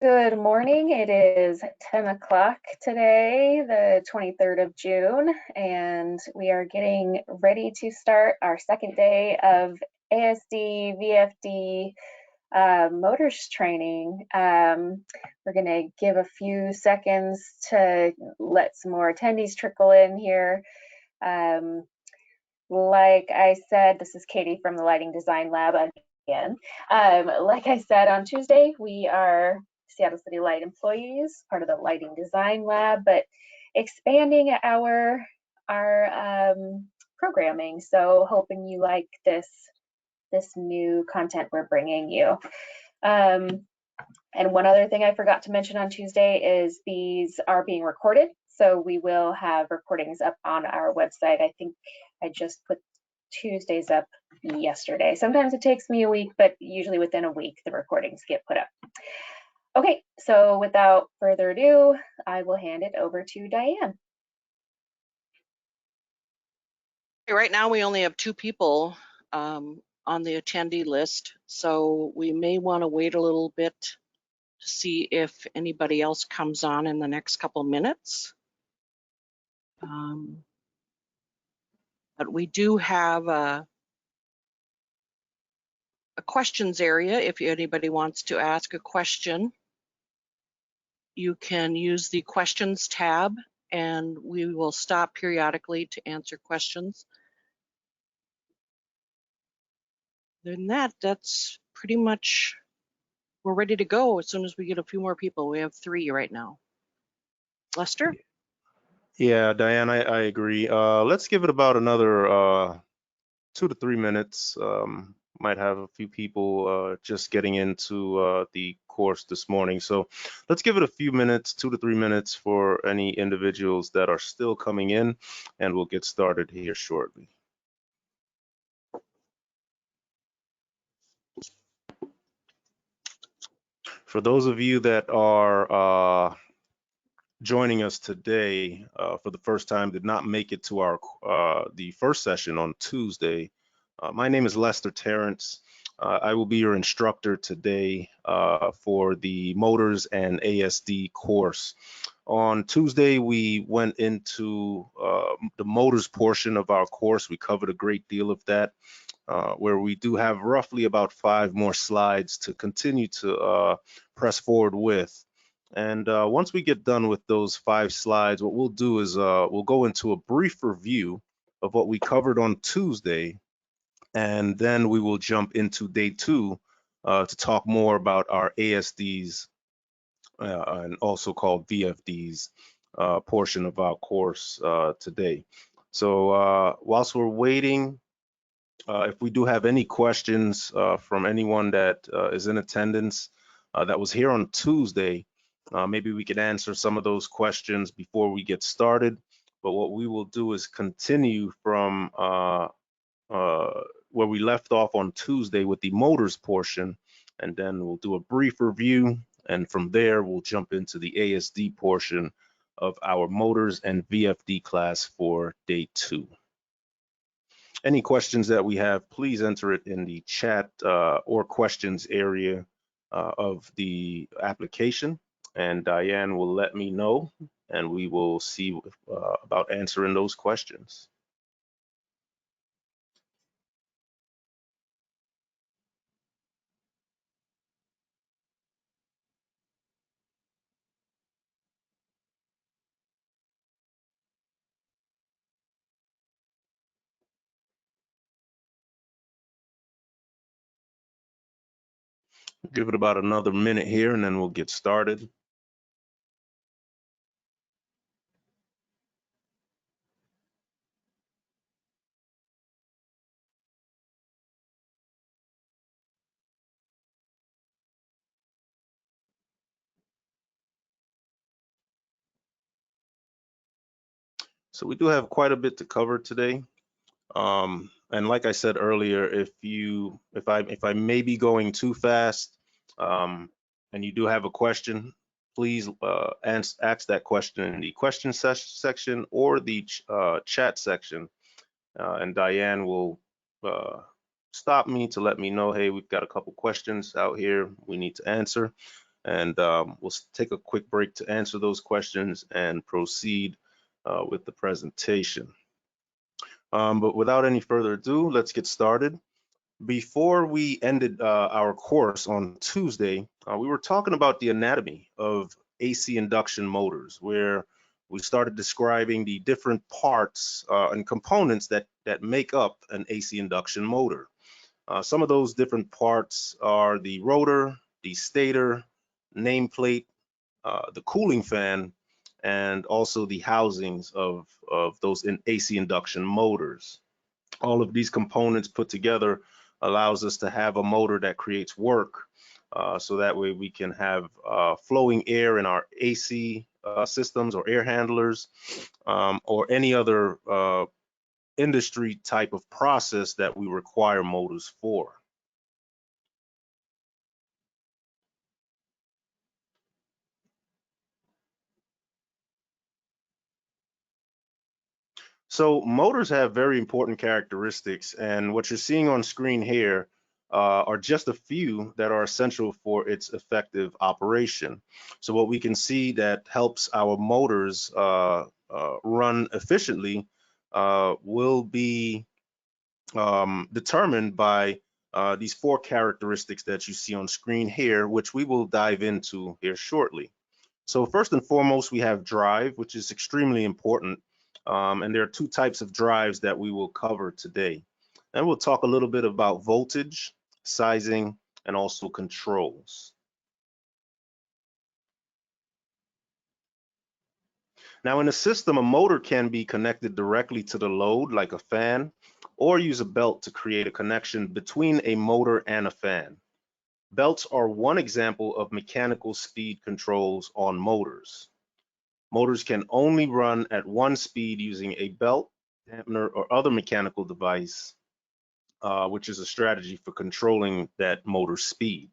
Good morning. It is 10 o'clock today, the 23rd of June, and we are getting ready to start our second day of ASD VFD motors training. We're going to give a few seconds to let some more attendees trickle in here. Like I said, this is Katie from the Lighting Design Lab again. Like I said, on Tuesday, we are Seattle City Light employees, part of the Lighting Design Lab, but expanding our programming. So hoping you like this new content we're bringing you. And one other thing I forgot to mention on Tuesday is these are being recorded. So we will have recordings up on our website. I think I just put Tuesdays up yesterday. Sometimes it takes me a week, but usually within a week, the recordings get put up. Okay, so without further ado, I will hand it over to Diane. Right now, we only have 2 people on the attendee list, so we may want to wait a little bit to see if anybody else comes on in the next couple minutes. But we do have a questions area. If anybody wants to ask a question, you can use the questions tab, and we will stop periodically to answer questions. Other than that, that's pretty much, we're ready to go as soon as we get a few more people. We have 3 right now. Lester? Yeah, Diane, I agree. Let's give it about another 2 to 3 minutes. Might have a few people just getting into the course this morning. So let's give it a few minutes, 2 to 3 minutes for any individuals that are still coming in, and we'll get started here shortly. For those of you that are joining us today for the first time, did not make it to our the first session on Tuesday, my name is Lester Terrance. I will be your instructor today for the Motors and ASD course. On Tuesday, we went into the motors portion of our course. We covered a great deal of that, where we do have roughly about 5 more slides to continue to press forward with. And once we get done with those 5 slides, what we'll do is we'll go into a brief review of what we covered on Tuesday, and then we will jump into day 2 to talk more about our ASDs and also called VFDs portion of our course today. So whilst we're waiting, if we do have any questions from anyone that is in attendance that was here on Tuesday, maybe we could answer some of those questions before we get started. But what we will do is continue from where we left off on Tuesday with the motors portion, and then we'll do a brief review, and from there we'll jump into the ASD portion of our motors and VFD class for day 2. Any questions that we have, please enter it in the chat or questions area of the application, and Diane will let me know, and we will see about answering those questions. Give it about another minute here, and then we'll get started. So we do have quite a bit to cover today. And like I said earlier, if I may be going too fast, and you do have a question, please ask that question in the question section or the chat section, and Diane will stop me to let me know, hey, we've got a couple questions out here we need to answer. And we'll take a quick break to answer those questions and proceed with the presentation. But without any further ado, let's get started. Before we ended our course on Tuesday, we were talking about the anatomy of AC induction motors, where we started describing the different parts and components that make up an AC induction motor. Some of those different parts are the rotor, the stator, nameplate, the cooling fan, and also the housings of those AC induction motors. All of these components put together allows us to have a motor that creates work, so that way we can have flowing air in our AC systems or air handlers, or any other industry type of process that we require motors for. So motors have very important characteristics, and what you're seeing on screen here are just a few that are essential for its effective operation. So what we can see that helps our motors run efficiently will be determined by these four characteristics that you see on screen here, which we will dive into here shortly. So first and foremost, we have drive, which is extremely important. And there are two types of drives that we will cover today. And we'll talk a little bit about voltage, sizing, and also controls. Now in a system, a motor can be connected directly to the load like a fan, or use a belt to create a connection between a motor and a fan. Belts are one example of mechanical speed controls on motors. Motors can only run at one speed using a belt, dampener, or other mechanical device, which is a strategy for controlling that motor speed.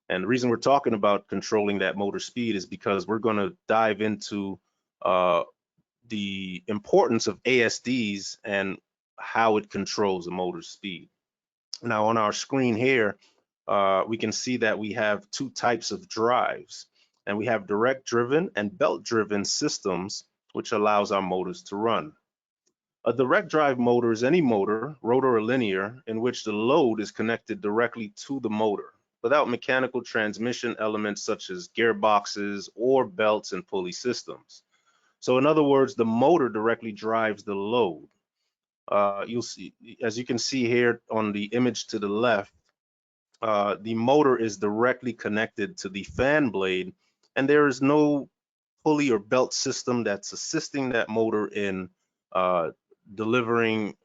And the reason we're talking about controlling that motor speed is because we're going to dive into the importance of ASDs and how it controls a motor speed. Now on our screen here, we can see that we have two types of drives, and we have direct driven and belt driven systems, which allows our motors to run. A direct drive motor is any motor, rotor or linear, in which the load is connected directly to the motor without mechanical transmission elements such as gearboxes or belts and pulley systems. So in other words, the motor directly drives the load. You'll see, as you can see here on the image to the left, the motor is directly connected to the fan blade, and there is no pulley or belt system that's assisting that motor in delivering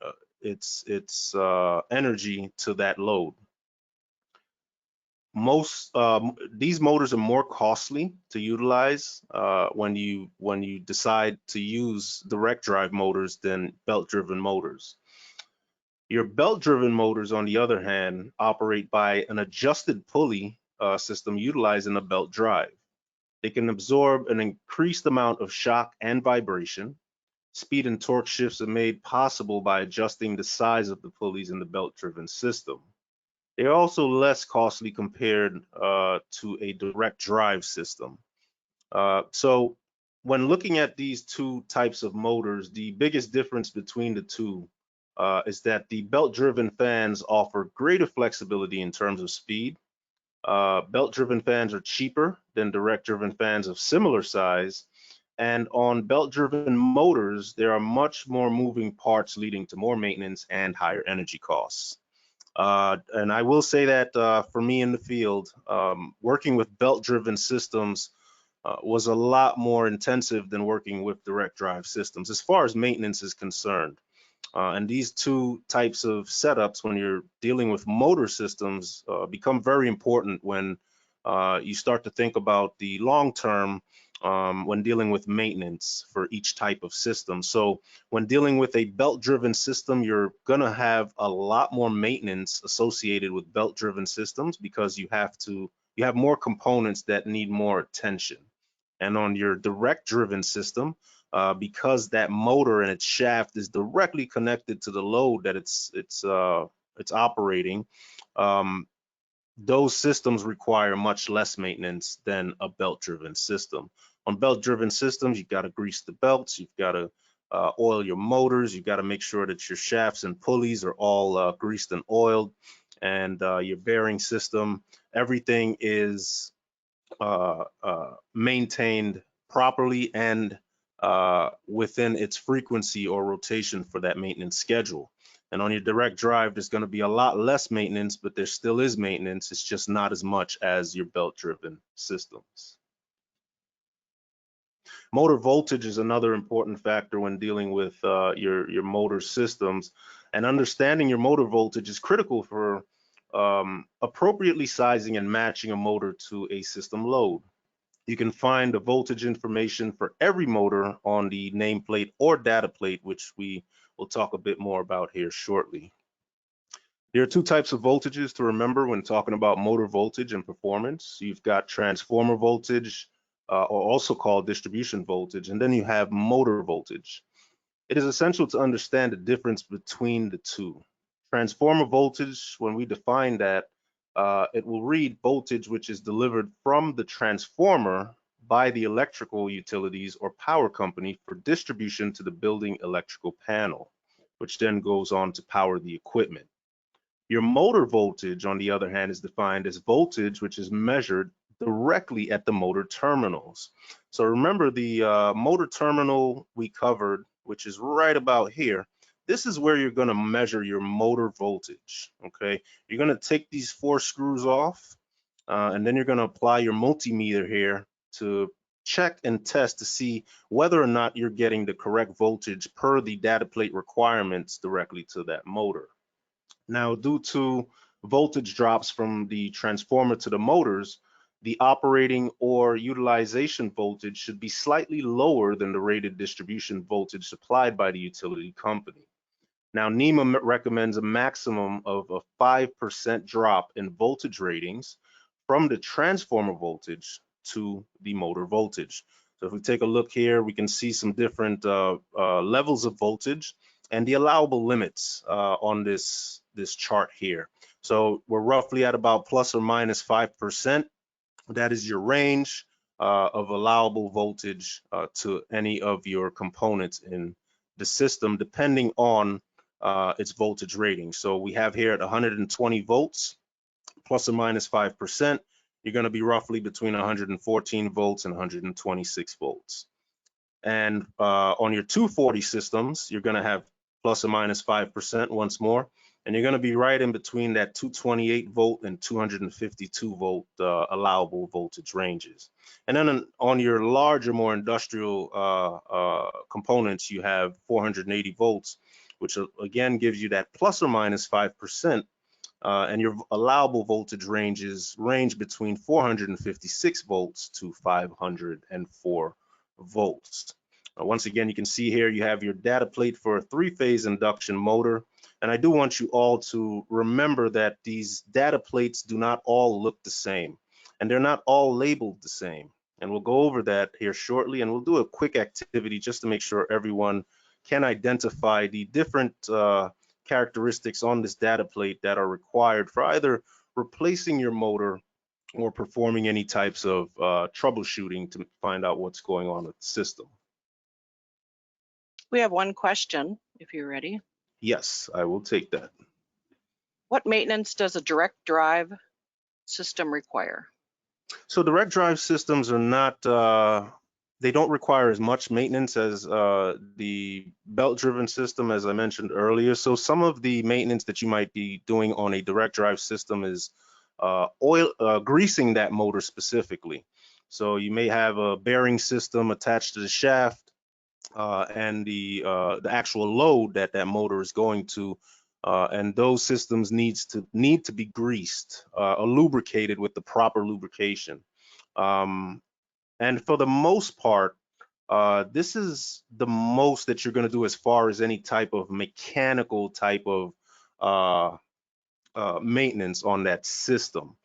its energy to that load. These motors are more costly to utilize when you decide to use direct drive motors than belt driven motors. Your belt-driven motors, on the other hand, operate by an adjusted pulley system utilizing a belt drive. They can absorb an increased amount of shock and vibration. Speed and torque shifts are made possible by adjusting the size of the pulleys in the belt-driven system. They are also less costly compared to a direct drive system. So when looking at these two types of motors, the biggest difference between the two is that the belt-driven fans offer greater flexibility in terms of speed. Belt-driven fans are cheaper than direct-driven fans of similar size. And on belt-driven motors, there are much more moving parts leading to more maintenance and higher energy costs. And I will say that for me in the field, working with belt-driven systems was a lot more intensive than working with direct drive systems as far as maintenance is concerned. And these two types of setups, when you're dealing with motor systems, become very important when you start to think about the long term when dealing with maintenance for each type of system. So when dealing with a belt-driven system, you're gonna have a lot more maintenance associated with belt-driven systems because you have more components that need more attention. And on your direct driven system, because that motor and its shaft is directly connected to the load that it's operating, those systems require much less maintenance than a belt-driven system. On belt-driven systems, you've got to grease the belts, you've got to oil your motors, you've got to make sure that your shafts and pulleys are all greased and oiled, and your bearing system, everything is maintained properly and within its frequency or rotation for that maintenance schedule. And on your direct drive, there's going to be a lot less maintenance, but there still is maintenance. It's just not as much as your belt-driven systems. Motor voltage is another important factor when dealing with your motor systems. And understanding your motor voltage is critical for appropriately sizing and matching a motor to a system load. You can find the voltage information for every motor on the nameplate or data plate, which we will talk a bit more about here shortly. There are two types of voltages to remember when talking about motor voltage and performance. You've got transformer voltage, or also called distribution voltage, and then you have motor voltage. It is essential to understand the difference between the two. Transformer voltage, when we define that, it will read voltage which is delivered from the transformer by the electrical utilities or power company for distribution to the building electrical panel, which then goes on to power the equipment. Your motor voltage, on the other hand, is defined as voltage which is measured directly at the motor terminals. So remember the motor terminal we covered, which is right about here. This is where you're going to measure your motor voltage. Okay, you're going to take these 4 screws off, and then you're going to apply your multimeter here to check and test to see whether or not you're getting the correct voltage per the data plate requirements directly to that motor. Now, due to voltage drops from the transformer to the motors, the operating or utilization voltage should be slightly lower than the rated distribution voltage supplied by the utility company. Now, NEMA recommends a maximum of a 5% drop in voltage ratings from the transformer voltage to the motor voltage. So if we take a look here, we can see some different levels of voltage and the allowable limits on this chart here. So we're roughly at about plus or minus 5%. That is your range of allowable voltage to any of your components in the system, depending on its voltage rating. So we have here at 120 volts, plus or minus 5%, you're going to be roughly between 114 volts and 126 volts. And on your 240 systems, you're going to have plus or minus 5% once more, and you're going to be right in between that 228 volt and 252 volt allowable voltage ranges. And then on your larger, more industrial components, you have 480 volts, which again gives you that plus or minus 5%. And your allowable voltage range between 456 volts to 504 volts. Once again, you can see here you have your data plate for a 3-phase induction motor. And I do want you all to remember that these data plates do not all look the same, and they're not all labeled the same. And we'll go over that here shortly, and we'll do a quick activity just to make sure everyone can identify the different characteristics on this data plate that are required for either replacing your motor or performing any types of troubleshooting to find out what's going on with the system. We have one question, if you're ready. Yes, I will take that. What maintenance does a direct drive system require? So direct drive systems are not, they don't require as much maintenance as the belt-driven system, as I mentioned earlier. So some of the maintenance that you might be doing on a direct drive system is greasing that motor specifically. So you may have a bearing system attached to the shaft and the actual load that that motor is going to, and those systems need to be greased or lubricated with the proper lubrication. And for the most part, this is the most that you're going to do as far as any type of mechanical type of maintenance on that system.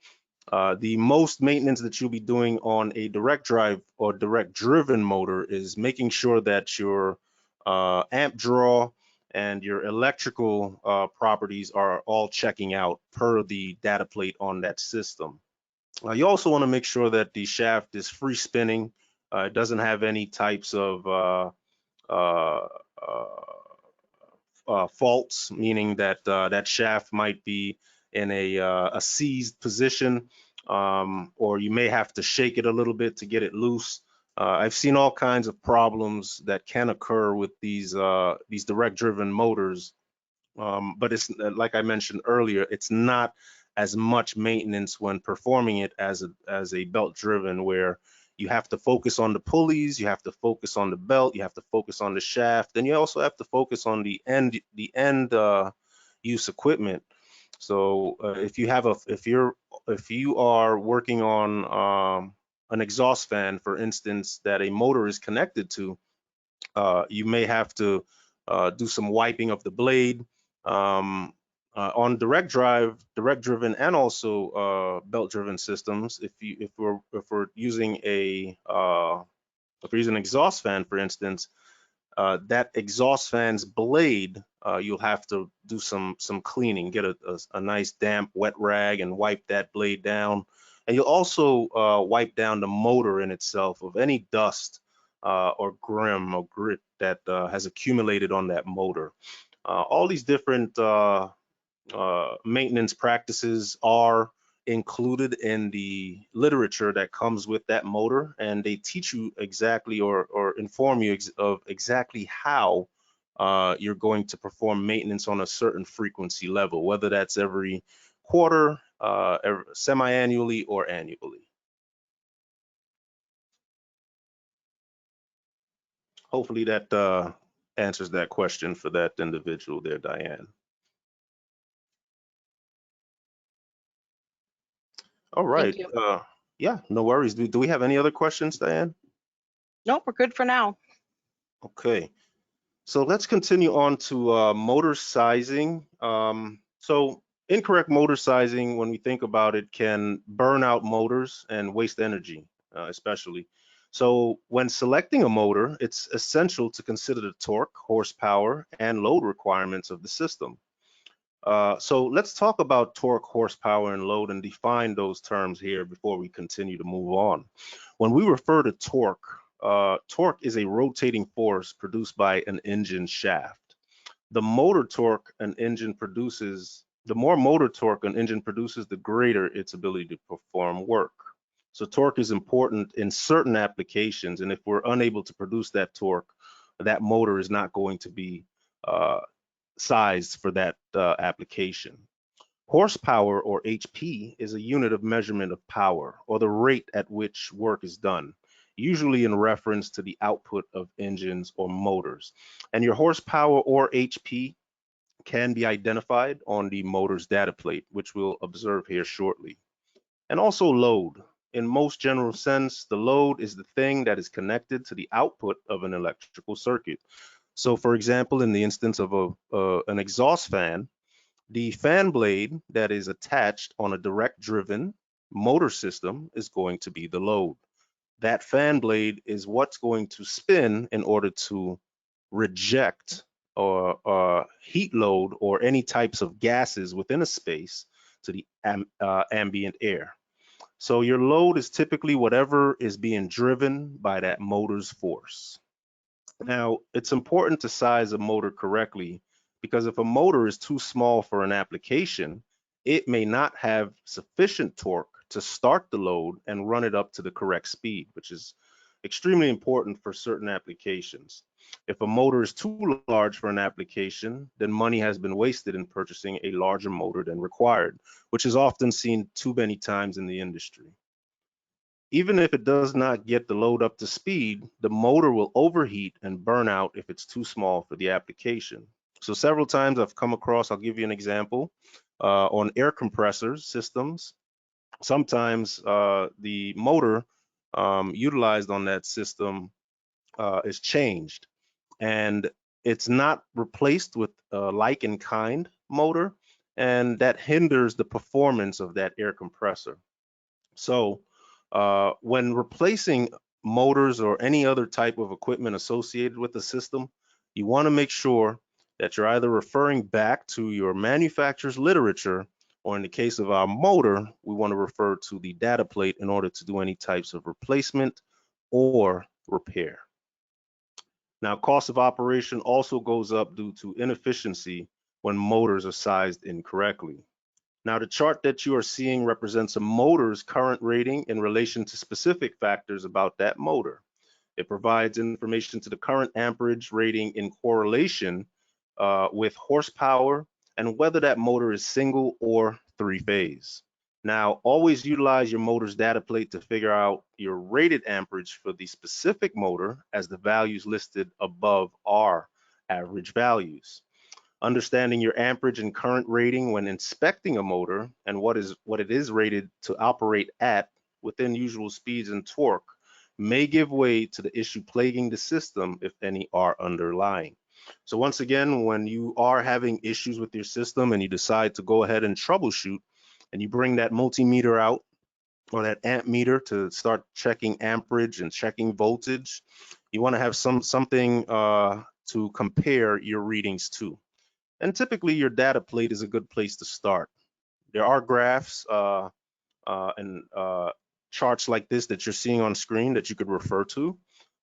The most maintenance that you'll be doing on a direct drive or direct driven motor is making sure that your amp draw and your electrical properties are all checking out per the data plate on that system. You also want to make sure that the shaft is free spinning. It doesn't have any types of uh, faults, meaning that that shaft might be in a seized position, or you may have to shake it a little bit to get it loose. I've seen all kinds of problems that can occur with these direct-driven motors, but it's like I mentioned earlier, it's not as much maintenance when performing it as a belt-driven, where you have to focus on the pulleys, you have to focus on the belt, you have to focus on the shaft, and you also have to focus on the end use equipment. So if you are working on an exhaust fan, for instance, that a motor is connected to, you may have to do some wiping of the blade. On direct driven, and also belt driven systems. If we're using if we're using an exhaust fan, for instance, that exhaust fan's blade, you'll have to do some cleaning, get a nice damp wet rag and wipe that blade down. And you'll also wipe down the motor in itself of any dust or grim or grit that has accumulated on that motor. All these different maintenance practices are included in the literature that comes with that motor, and they teach you exactly or inform you of exactly how you're going to perform maintenance on a certain frequency level, whether that's every quarter, semi-annually, or annually. Hopefully that answers that question for that individual there, Diane. All right. Thank you. Yeah, no worries. Do we have any other questions, Diane? Nope, we're good for now. Okay. So let's continue on to motor sizing. So incorrect motor sizing, when we think about it, can burn out motors and waste energy, especially. So when selecting a motor, it's essential to consider the torque, horsepower, and load requirements of the system. So let's talk about torque, horsepower, and load and define those terms here before we continue to move on. When we refer to torque, torque is a rotating force produced by an engine shaft. The motor torque an engine produces, the more motor torque an engine produces, the greater its ability to perform work. So torque is important in certain applications, and if we're unable to produce that torque, that motor is not going to be sized for that application. Horsepower, or HP, is a unit of measurement of power, or the rate at which work is done, usually in reference to the output of engines or motors. And your horsepower, or HP, can be identified on the motor's data plate, which we'll observe here shortly. And also load. In most general sense, the load is the thing that is connected to the output of an electrical circuit. So for example, in the instance of an exhaust fan, the fan blade that is attached on a direct driven motor system is going to be the load. That fan blade is what's going to spin in order to reject or heat load or any types of gases within a space to the ambient air. So your load is typically whatever is being driven by that motor's force. Now, it's important to size a motor correctly, because if a motor is too small for an application, it may not have sufficient torque to start the load and run it up to the correct speed, which is extremely important for certain applications. If a motor is too large for an application, then money has been wasted in purchasing a larger motor than required, which is often seen too many times in the industry. Even if it does not get the load up to speed, the motor will overheat and burn out if it's too small for the application. So several times I've come across, I'll give you an example, on air compressors systems. Sometimes the motor utilized on that system is changed, and it's not replaced with a like in kind motor, and that hinders the performance of that air compressor. So when replacing motors or any other type of equipment associated with the system, you want to make sure that you're either referring back to your manufacturer's literature, or in the case of our motor, we want to refer to the data plate in order to do any types of replacement or repair. Now, cost of operation also goes up due to inefficiency when motors are sized incorrectly. Now, the chart that you are seeing represents a motor's current rating in relation to specific factors about that motor. It provides information to the current amperage rating in correlation with horsepower and whether that motor is single or three-phase. Now, always utilize your motor's data plate to figure out your rated amperage for the specific motor, as the values listed above are average values. Understanding your amperage and current rating when inspecting a motor and what it is rated to operate at within usual speeds and torque may give way to the issue plaguing the system, if any are underlying. So once again, when you are having issues with your system and you decide to go ahead and troubleshoot, and you bring that multimeter out or that amp meter to start checking amperage and checking voltage, you want to have something to compare your readings to. And typically your data plate is a good place to start. There are graphs and charts like this that you're seeing on screen that you could refer to.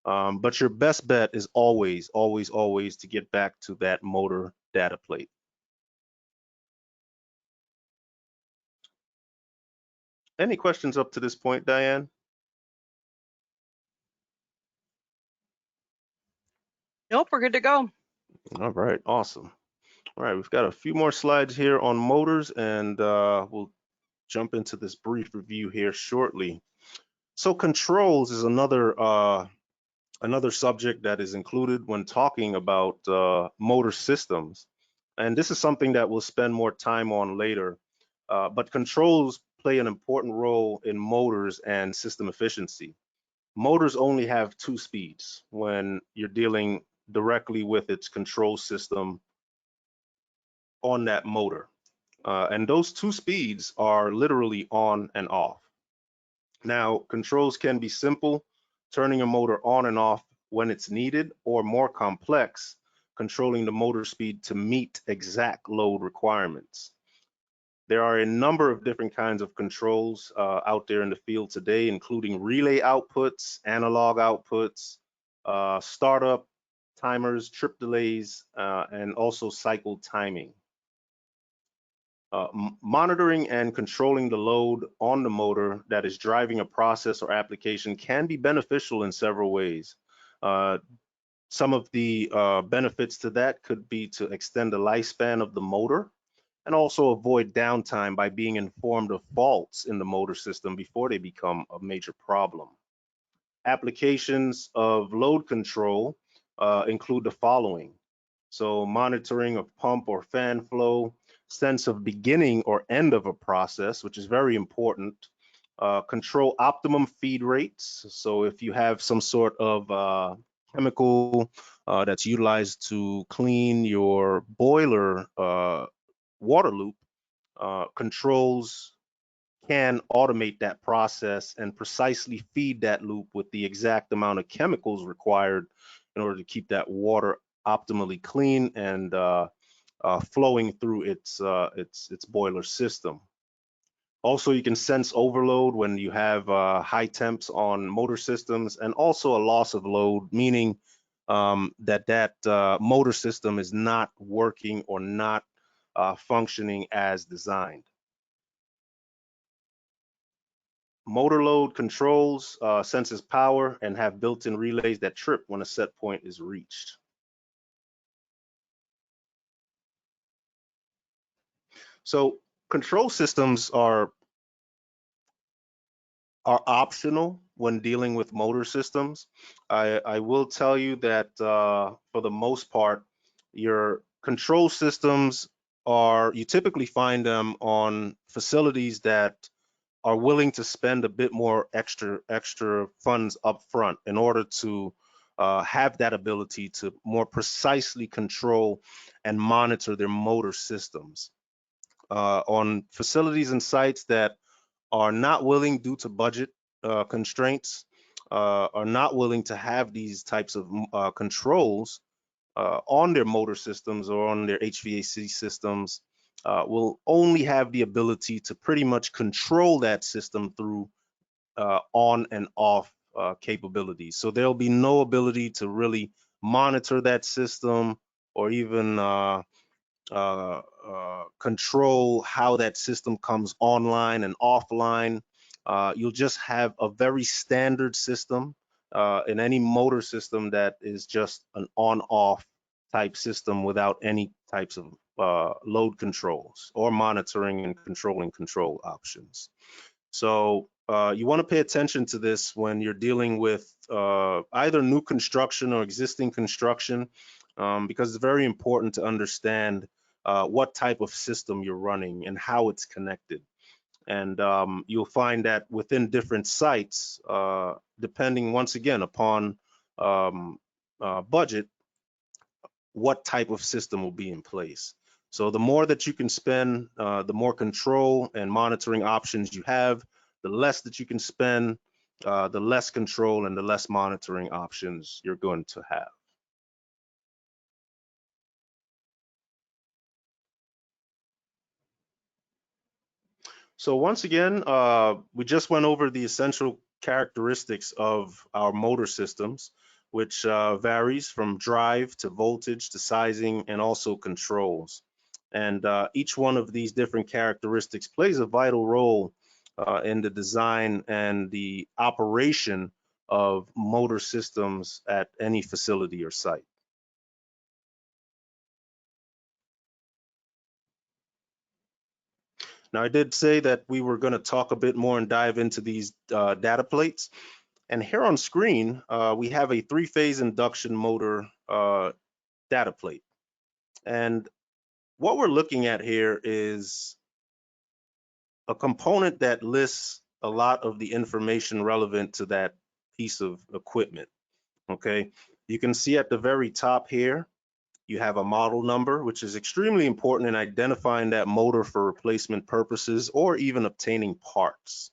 But your best bet is always, always, always to get back to that motor data plate. Any questions up to this point, Diane? Nope, we're good to go. All right, awesome. All right, we've got a few more slides here on motors, and we'll jump into this brief review here shortly. So controls is another subject that is included when talking about motor systems. And this is something that we'll spend more time on later. But controls play an important role in motors and system efficiency. Motors only have two speeds when you're dealing directly with its control system on that motor. And those two speeds are literally on and off. Now, controls can be simple, turning a motor on and off when it's needed, or more complex, controlling the motor speed to meet exact load requirements. There are a number of different kinds of controls out there in the field today, including relay outputs, analog outputs, startup timers, trip delays, and also cycle timing. Monitoring and controlling the load on the motor that is driving a process or application can be beneficial in several ways. Some of the benefits to that could be to extend the lifespan of the motor and also avoid downtime by being informed of faults in the motor system before they become a major problem. Applications of load control include the following. So monitoring of pump or fan flow, sense of beginning or end of a process, which is very important. Control optimum feed rates. So if you have some sort of chemical that's utilized to clean your boiler water loop, controls can automate that process and precisely feed that loop with the exact amount of chemicals required in order to keep that water optimally clean and flowing through its boiler system. Also, you can sense overload when you have high temps on motor systems, and also a loss of load, meaning that motor system is not working or not functioning as designed. Motor load controls senses power and have built-in relays that trip when a set point is reached. So control systems are optional when dealing with motor systems. I will tell you that for the most part, your control systems you typically find them on facilities that are willing to spend a bit more extra funds up front in order to have that ability to more precisely control and monitor their motor systems. On facilities and sites that are not willing, due to budget constraints, are not willing to have these types of controls, on their motor systems or on their HVAC systems will only have the ability to pretty much control that system through on and off capabilities. So there'll be no ability to really monitor that system or even control how that system comes online and offline. You'll just have a very standard system in any motor system that is just an on-off type system without any types of load controls or monitoring and controlling control options. So you want to pay attention to this when you're dealing with either new construction or existing construction, because it's very important to understand what type of system you're running and how it's connected. And you'll find that within different sites, depending once again upon budget, what type of system will be in place. So the more that you can spend, the more control and monitoring options you have. The less that you can spend, the less control and the less monitoring options you're going to have. So once again, we just went over the essential characteristics of our motor systems, which varies from drive to voltage to sizing and also controls. And each one of these different characteristics plays a vital role in the design and the operation of motor systems at any facility or site. Now, I did say that we were going to talk a bit more and dive into these data plates. And here on screen, we have a three-phase induction motor data plate. And what we're looking at here is a component that lists a lot of the information relevant to that piece of equipment, okay? You can see at the very top here, you have a model number, which is extremely important in identifying that motor for replacement purposes or even obtaining parts.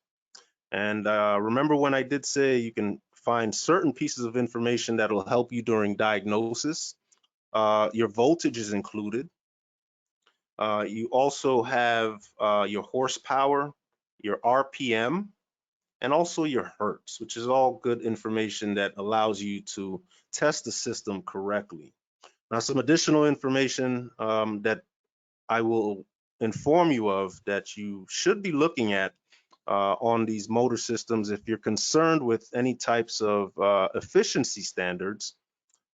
And remember when I did say you can find certain pieces of information that'll help you during diagnosis. Your voltage is included. You also have your horsepower, your RPM, and also your hertz, which is all good information that allows you to test the system correctly. Now, some additional information that I will inform you of that you should be looking at on these motor systems if you're concerned with any types of efficiency standards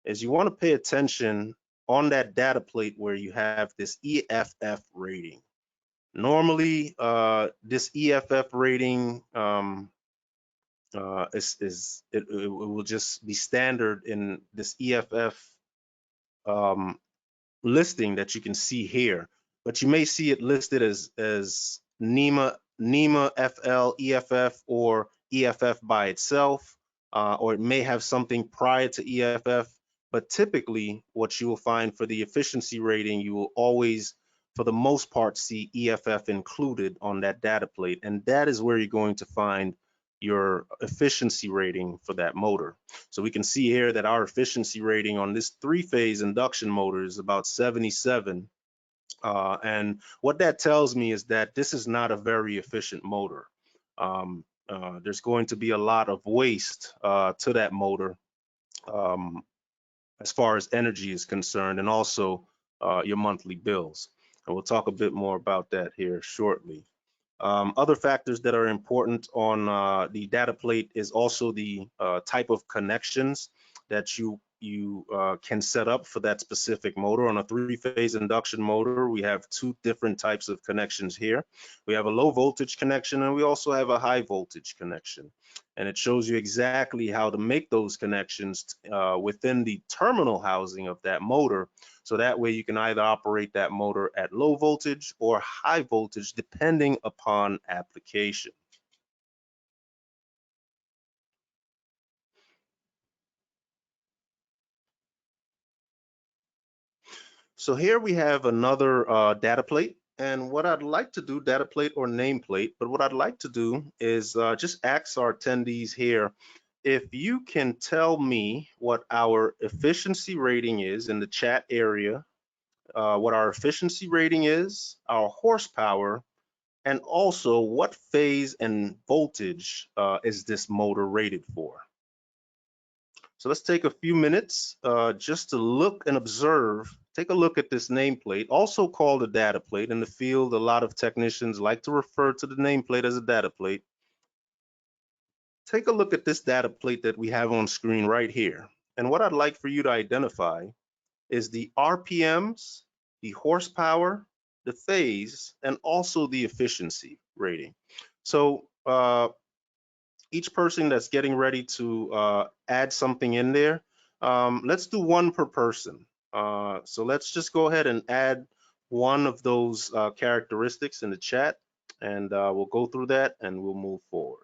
is you want to pay attention on that data plate where you have this EFF rating. Normally, this EFF rating it will just be standard in this EFF listing that you can see here, but you may see it listed as NEMA FL EFF or EFF by itself, or it may have something prior to EFF. But typically, what you will find for the efficiency rating, you will always, for the most part, see EFF included on that data plate, and that is where you're going to find your efficiency rating for that motor. So we can see here that our efficiency rating on this three-phase induction motor is about 77. And what that tells me is that this is not a very efficient motor. There's going to be a lot of waste to that motor as far as energy is concerned, and also your monthly bills. And we'll talk a bit more about that here shortly. Other factors that are important on the data plate is also the type of connections that you can set up for that specific motor. On a three-phase induction motor, we have two different types of connections here. We have a low voltage connection and we also have a high voltage connection. And it shows you exactly how to make those connections within the terminal housing of that motor. So that way you can either operate that motor at low voltage or high voltage, depending upon application. So here we have another data plate. And what I'd like to do, data plate or nameplate, but what I'd like to do is just ask our attendees here if you can tell me what our efficiency rating is in the chat area, what our efficiency rating is, our horsepower, and also what phase and voltage is this motor rated for. So let's take a few minutes just to look and observe. Take a look at this nameplate, also called a data plate. In the field, a lot of technicians like to refer to the nameplate as a data plate. Take a look at this data plate that we have on screen right here. And what I'd like for you to identify is the RPMs, the horsepower, the phase, and also the efficiency rating. So each person that's getting ready to add something in there, let's do one per person. So let's just go ahead and add one of those characteristics in the chat, and we'll go through that and we'll move forward.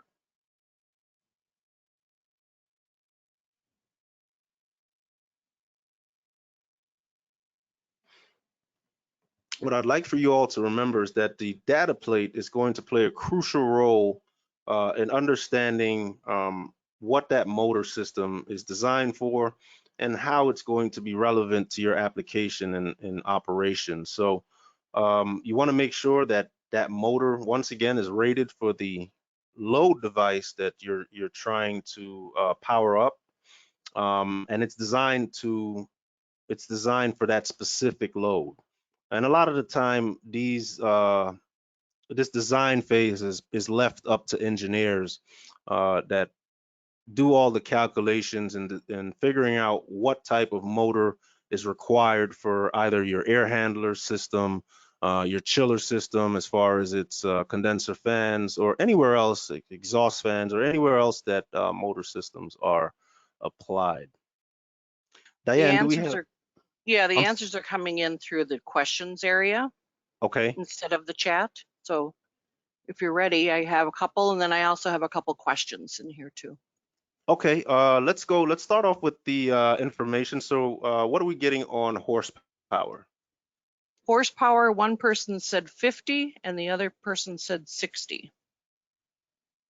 What I'd like for you all to remember is that the data plate is going to play a crucial role in understanding what that motor system is designed for and how it's going to be relevant to your application and operation. So you want to make sure that that motor, once again, is rated for the load device that you're trying to power up, and it's designed for that specific load. And a lot of the time, this design phase is left up to engineers that do all the calculations and figuring out what type of motor is required for either your air handler system, your chiller system, as far as its condenser fans, or anywhere else, like exhaust fans, or anywhere else that motor systems are applied. The Diane, do we answers have? are, yeah, the I'm answers are coming in through the questions area okay. instead of the chat. So if you're ready, I have a couple, and then I also have a couple questions in here too. Okay, let's go. Let's start off with the information. So what are we getting on horsepower? Horsepower, one person said 50 and the other person said 60.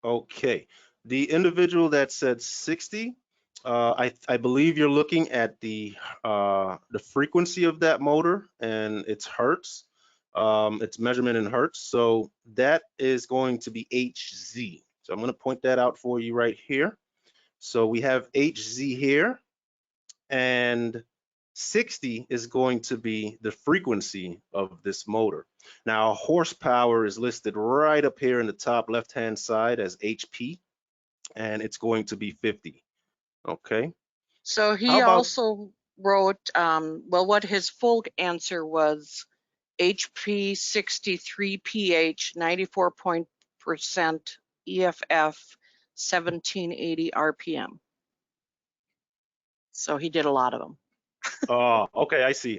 Okay, the individual that said 60, I believe you're looking at the frequency of that motor and its hertz, its measurement in hertz. So that is going to be Hz. So I'm going to point that out for you right here. So we have Hz here, and 60 is going to be the frequency of this motor. Now, horsepower is listed right up here in the top left-hand side as HP, and it's going to be 50. Okay. So How he about? also wrote, well, what his full answer was HP 63 pH, 94% EFF, 1780 RPM. So he did a lot of them. Oh, okay. I see.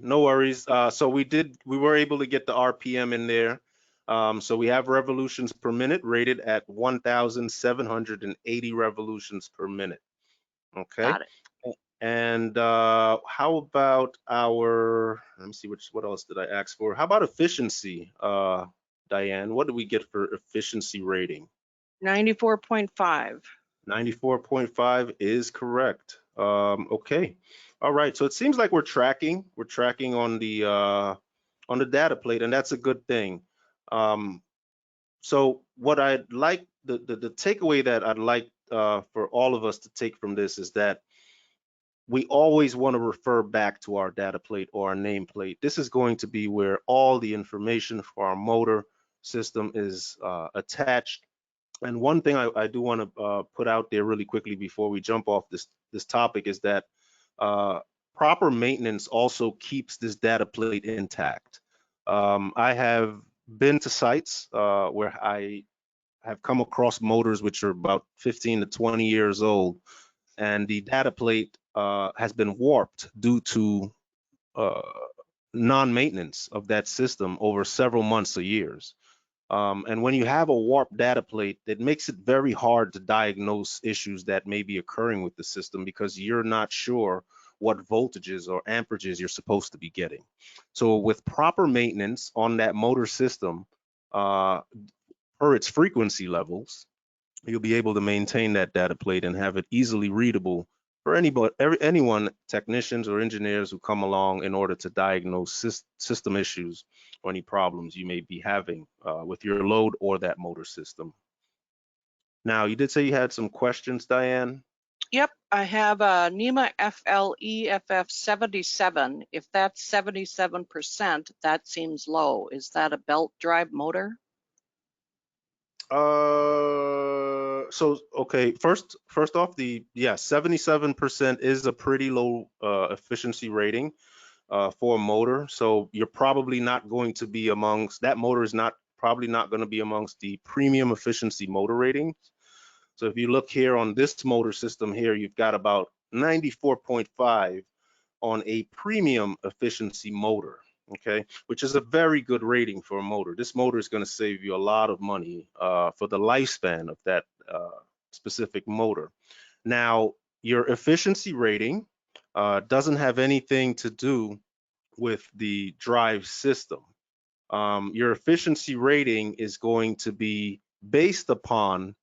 No worries. So we were able to get the RPM in there. So we have revolutions per minute rated at 1,780 revolutions per minute. Okay. Got it. And how about our, let me see, what else did I ask for? How about efficiency, Diane? What do we get for efficiency rating? 94.5. 94.5 is correct. Okay. All right. So it seems like we're tracking on the data plate, and that's a good thing. So what I'd like, the takeaway that I'd like for all of us to take from this is that we always want to refer back to our data plate or our nameplate. This is going to be where all the information for our motor system is attached. And one thing I do want to put out there really quickly before we jump off this topic is that proper maintenance also keeps this data plate intact. I have been to sites where I have come across motors which are about 15 to 20 years old, and the data plate has been warped due to non-maintenance of that system over several months or years. And when you have a warped data plate, it makes it very hard to diagnose issues that may be occurring with the system because you're not sure what voltages or amperages you're supposed to be getting. So with proper maintenance on that motor system per its frequency levels, you'll be able to maintain that data plate and have it easily readable for anyone, technicians or engineers who come along in order to diagnose system issues or any problems you may be having with your load or that motor system. Now, you did say you had some questions, Diane? Yep, I have a NEMA FLEFF 77. If that's 77%, that seems low. Is that a belt drive motor? Okay, first off, 77% is a pretty low efficiency rating for a motor. So you're probably not going to be amongst, that motor is probably not going to be amongst the premium efficiency motor ratings. So if you look here on this motor system here, you've got about 94.5 on a premium efficiency motor, okay, which is a very good rating for a motor. This motor is going to save you a lot of money for the lifespan of that specific motor. Now, your efficiency rating doesn't have anything to do with the drive system. Your efficiency rating is going to be based upon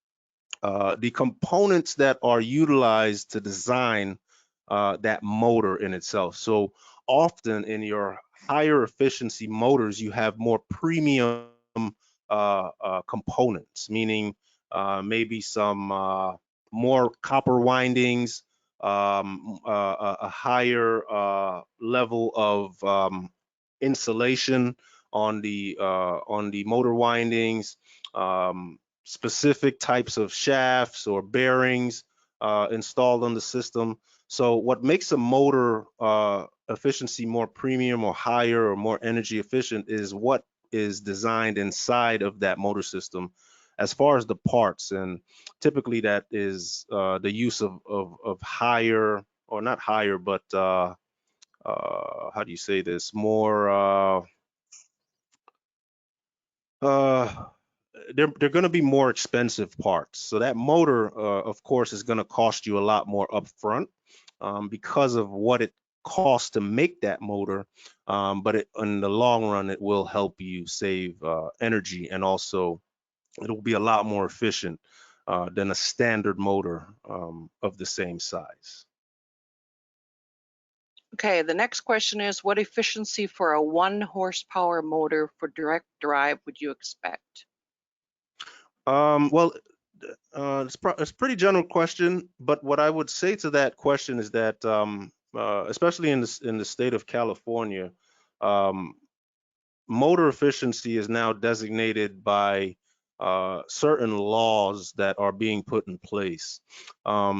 the components that are utilized to design that motor in itself. So often in your higher efficiency motors, you have more premium components, meaning maybe some more copper windings, a higher level of insulation on the motor windings, specific types of shafts or bearings installed on the system. So what makes a motor efficiency more premium or higher or more energy efficient is what is designed inside of that motor system as far as the parts. And typically that is the use of higher, or not higher, but how do you say this, more they're going to be more expensive parts. So that motor, of course, is going to cost you a lot more upfront because of what it costs to make that motor. But in the long run, it will help you save energy, and also it'll be a lot more efficient than a standard motor of the same size. Okay, the next question is, what efficiency for a 1 horsepower motor for direct drive would you expect? Well, it's a pretty general question, but what I would say to that question is that, especially in the state of California, um, motor efficiency is now designated by certain laws that are being put in place.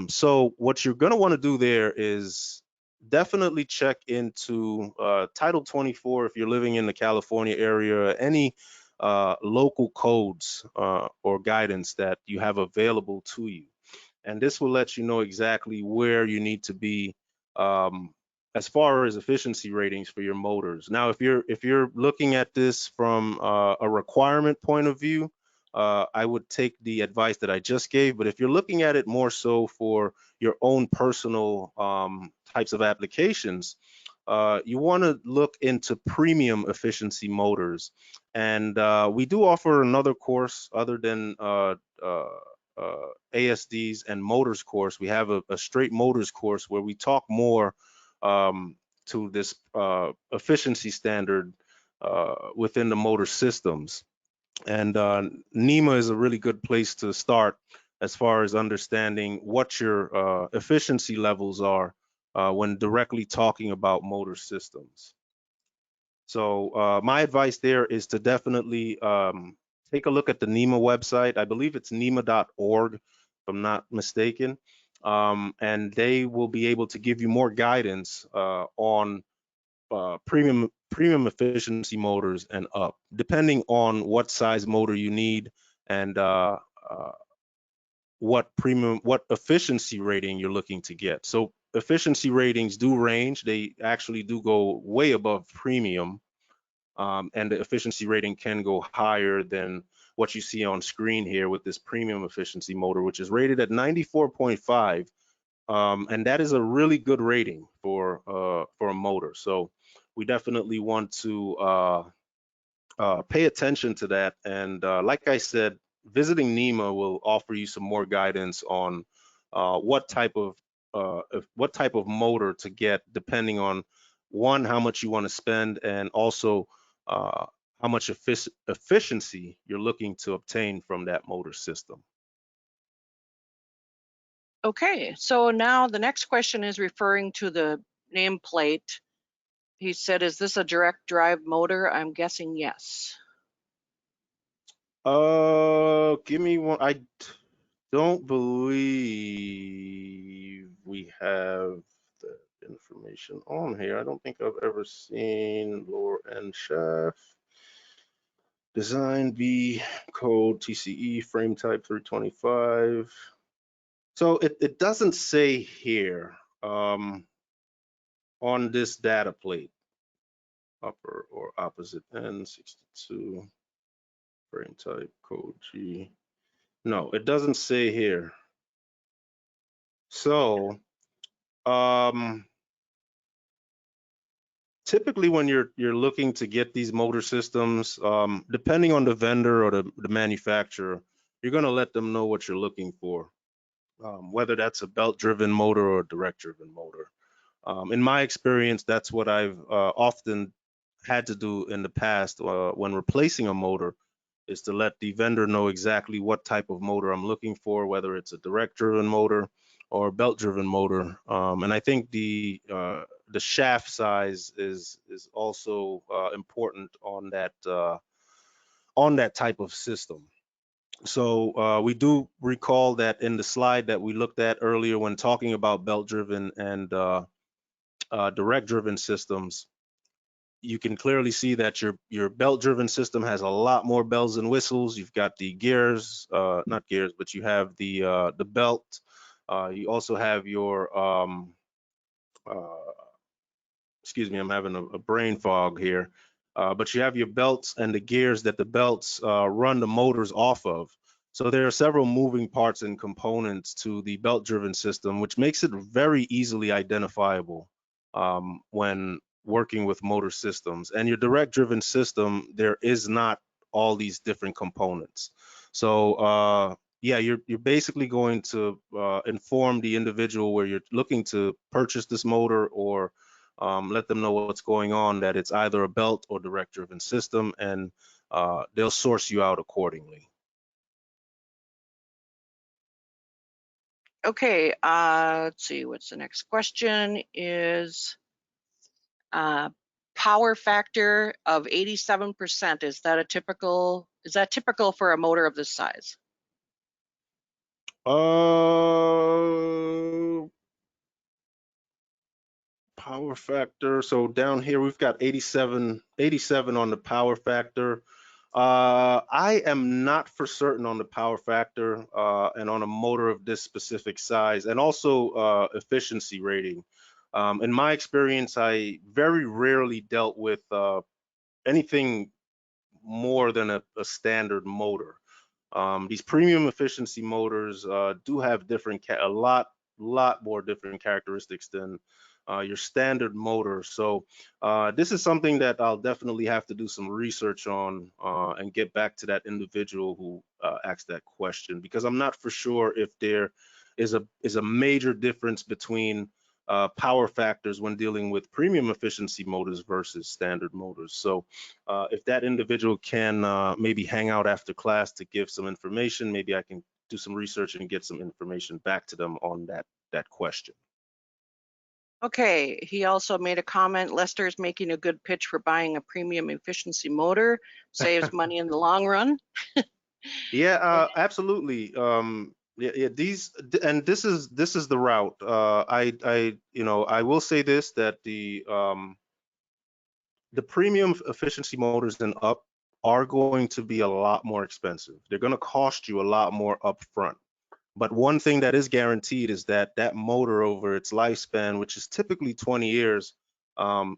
So what you're going to want to do there is definitely check into Title 24 if you're living in the California area, any local codes or guidance that you have available to you. And this will let you know exactly where you need to be as far as efficiency ratings for your motors. Now, if you're looking at this from a requirement point of view, I would take the advice that I just gave. But if you're looking at it more so for your own personal types of applications, you want to look into premium efficiency motors. And we do offer another course other than ASDs and motors course. We have a straight motors course where we talk more to this efficiency standard within the motor systems. And NEMA is a really good place to start as far as understanding what your efficiency levels are when directly talking about motor systems. So my advice there is to definitely take a look at the NEMA website. I believe it's NEMA.org, if I'm not mistaken. And they will be able to give you more guidance on premium efficiency motors and up, depending on what size motor you need and what efficiency rating you're looking to get. So efficiency ratings do range. They actually do go way above premium. And the efficiency rating can go higher than what you see on screen here with this premium efficiency motor, which is rated at 94.5. And that is a really good rating for a motor. So we definitely want to pay attention to that. And like I said, visiting NEMA will offer you some more guidance on what type of motor to get, depending on one, how much you want to spend, and also how much efficiency you're looking to obtain from that motor system. Okay, so now the next question is referring to the nameplate. He said, is this a direct drive motor? I'm guessing yes. Give me one. I don't believe we have the information on here. I don't think I've ever seen lower end shaft. Design B code TCE frame type 325. So it doesn't say here on this data plate, upper or opposite end 62 frame type code G. No, it doesn't say here. So typically when you're looking to get these motor systems, depending on the vendor or the manufacturer, you're going to let them know what you're looking for, whether that's a belt-driven motor or a direct-driven motor. In my experience, that's what I've often had to do in the past when replacing a motor, is to let the vendor know exactly what type of motor I'm looking for, whether it's a direct-driven motor or a belt-driven motor. And I think the shaft size is also important on that type of system. So we do recall that in the slide that we looked at earlier when talking about belt-driven and direct-driven systems, you can clearly see that your belt-driven system has a lot more bells and whistles. You've got the gears, not gears, but you have the belt. You also have your excuse me, I'm having a brain fog here. But you have your belts and the gears that the belts run the motors off of. So there are several moving parts and components to the belt-driven system, which makes it very easily identifiable when working with motor systems. And your direct-driven system, there is not all these different components. So yeah, you're basically going to inform the individual where you're looking to purchase this motor, or let them know what's going on, that it's either a belt or direct-driven system, and they'll source you out accordingly. Okay, let's see, what's the next question is power factor of 87%. Is that typical for a motor of this size? Power factor. So down here we've got 87 on the power factor. I am not for certain on the power factor and on a motor of this specific size, and also efficiency rating. In my experience, I very rarely dealt with anything more than a standard motor. These premium efficiency motors do have a lot more different characteristics than your standard motor. So this is something that I'll definitely have to do some research on and get back to that individual who asked that question, because I'm not for sure if there is a major difference between power factors when dealing with premium efficiency motors versus standard motors. So if that individual can maybe hang out after class to give some information, maybe I can do some research and get some information back to them on that question. Okay, he also made a comment, Lester's making a good pitch for buying a premium efficiency motor, saves money in the long run. Yeah, absolutely. Yeah, this is the route. I will say this, that the premium efficiency motors and up are going to be a lot more expensive. They're going to cost you a lot more upfront. But one thing that is guaranteed is that motor over its lifespan, which is typically 20 years,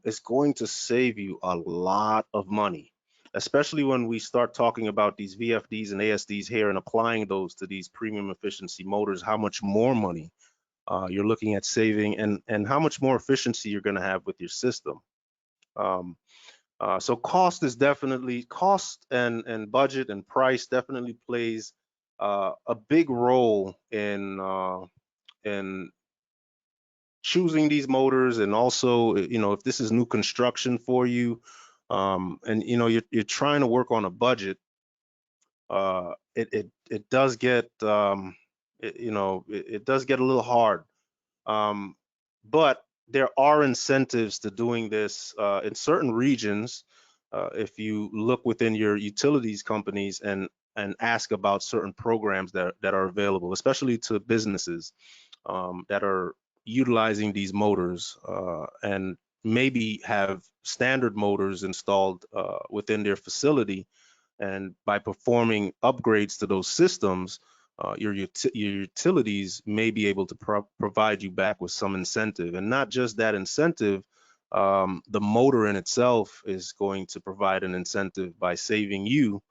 is going to save you a lot of money, especially when we start talking about these VFDs and ASDs here and applying those to these premium efficiency motors, how much more money you're looking at saving, and how much more efficiency you're going to have with your system. So cost and budget and price definitely plays a big role in choosing these motors, and also, if this is new construction for you, and you're trying to work on a budget, it does get it does get a little hard. um, but there are incentives to doing this in certain regions. If you look within your utilities companies and ask about certain programs that are available, especially to businesses that are utilizing these motors, and maybe have standard motors installed within their facility, and by performing upgrades to those systems, your utilities may be able to provide you back with some incentive. And not just that incentive, the motor in itself is going to provide an incentive by saving you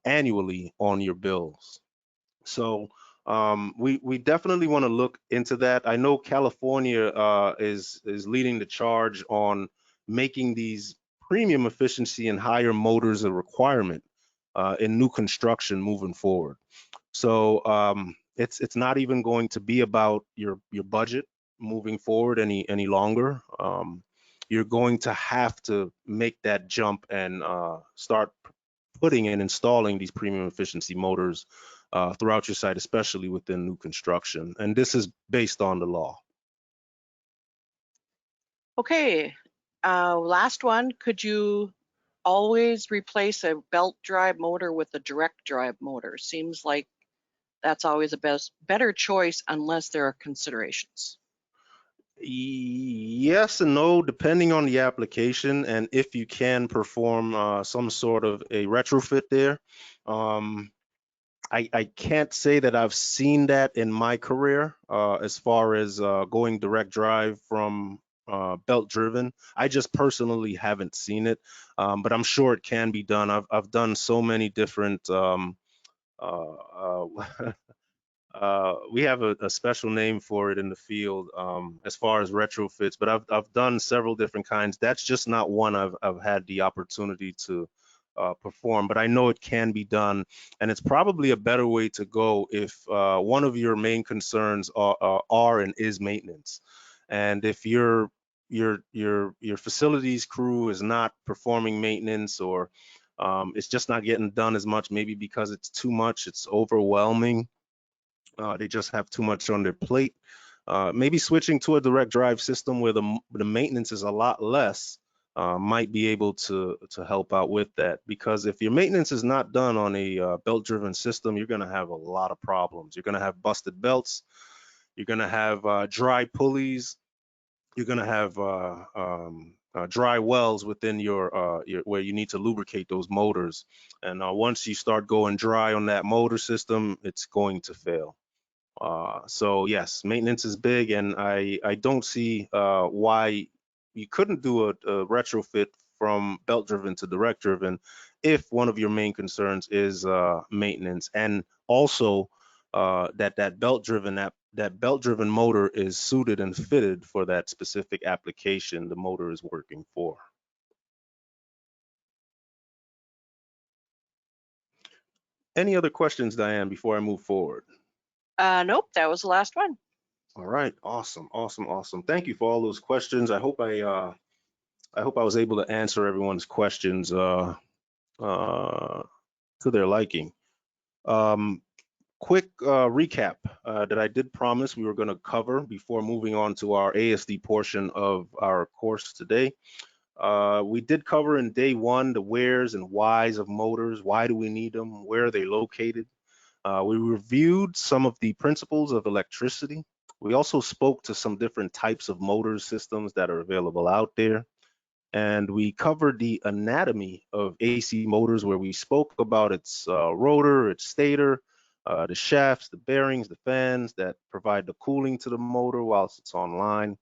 annually on your bills. So we definitely want to look into that. I know California is leading the charge on making these premium efficiency and higher motors a requirement in new construction moving forward. So it's not even going to be about your budget moving forward any longer. You're going to have to make that jump and start putting and installing these premium efficiency motors throughout your site, especially within new construction. And this is based on the law. Okay, last one. Could you always replace a belt drive motor with a direct drive motor? Seems like that's always a better choice unless there are considerations. Yes and no, depending on the application, and if you can perform some sort of a retrofit there. Um, I can't say that I've seen that in my career as far as going direct drive from belt driven. I just personally haven't seen it, but I'm sure it can be done. I've done so many different we have a special name for it in the field as far as retrofits, but I've done several different kinds. That's just not one I've had the opportunity to perform, but I know it can be done, and it's probably a better way to go if one of your main concerns are and is maintenance. And if your facilities crew is not performing maintenance, or it's just not getting done as much, maybe because it's too much, it's overwhelming, they just have too much on their plate. Maybe switching to a direct drive system where the maintenance is a lot less might be able to help out with that. Because if your maintenance is not done on a belt-driven system, you're going to have a lot of problems. You're going to have busted belts. You're going to have dry pulleys. You're going to have dry wells within your where you need to lubricate those motors. And once you start going dry on that motor system, it's going to fail. So yes, maintenance is big, and I don't see why you couldn't do a retrofit from belt driven to direct driven if one of your main concerns is maintenance, and also that belt driven motor is suited and fitted for that specific application the motor is working for. Any other questions, Diane, before I move forward? Nope, that was the last one. All right, awesome, awesome, awesome. Thank you for all those questions. I hope I was able to answer everyone's questions to their liking. Quick recap that I did promise we were going to cover before moving on to our ASD portion of our course today. We did cover in day one the wheres and whys of motors. Why do we need them? Where are they located? We reviewed some of the principles of electricity. We also spoke to some different types of motor systems that are available out there. And we covered the anatomy of AC motors, where we spoke about its rotor, its stator, the shafts, the bearings, the fans that provide the cooling to the motor whilst it's online.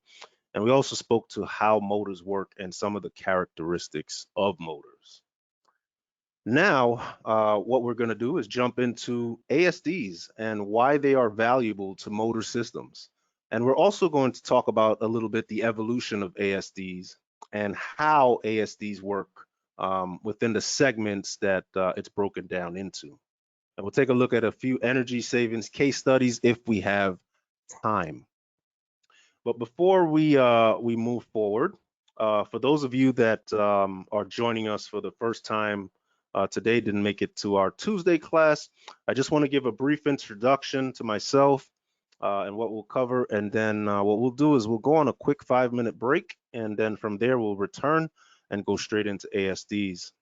And we also spoke to how motors work and some of the characteristics of motors. Now, what we're going to do is jump into ASDs and why they are valuable to motor systems. And we're also going to talk about a little bit the evolution of ASDs and how ASDs work within the segments that it's broken down into. And we'll take a look at a few energy savings case studies if we have time. But before we move forward, for those of you that are joining us for the first time today, didn't make it to our Tuesday class, I just want to give a brief introduction to myself and what we'll cover. And then what we'll do is we'll go on a quick 5-minute break. And then from there, we'll return and go straight into ASDs.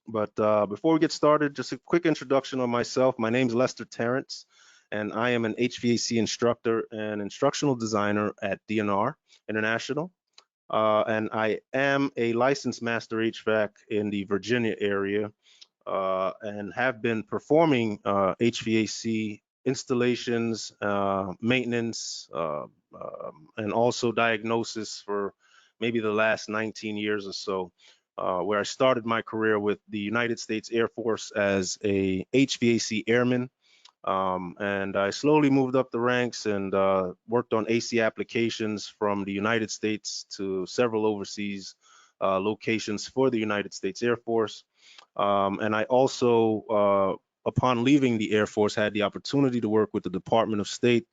But before we get started, just a quick introduction on myself. My name is Lester Terrance, and I am an HVAC instructor and instructional designer at DNR International. And I am a licensed master HVAC in the Virginia area and have been performing HVAC installations, maintenance, and also diagnosis for maybe the last 19 years or so, where I started my career with the United States Air Force as a HVAC airman. And I slowly moved up the ranks and worked on AC applications from the United States to several overseas locations for the United States Air Force. And I also, upon leaving the Air Force, had the opportunity to work with the Department of State,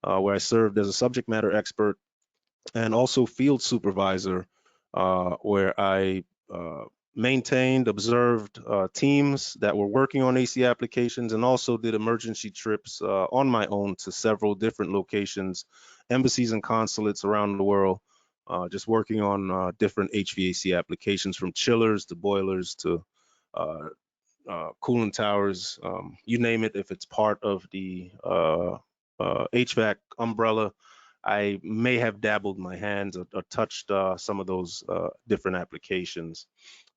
where I served as a subject matter expert and also field supervisor, where I maintained, observed teams that were working on AC applications, and also did emergency trips on my own to several different locations, embassies and consulates around the world, just working on different HVAC applications, from chillers to boilers to cooling towers, you name it. If it's part of the HVAC umbrella, I may have dabbled my hands or touched some of those different applications.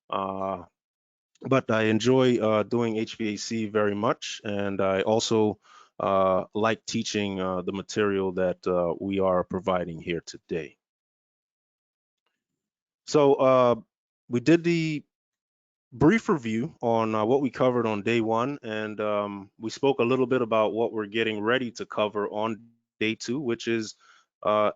But I enjoy doing HVAC very much, and I also like teaching the material that we are providing here today. So we did the brief review on what we covered on day one, and we spoke a little bit about what we're getting ready to cover on day two, which is ASDs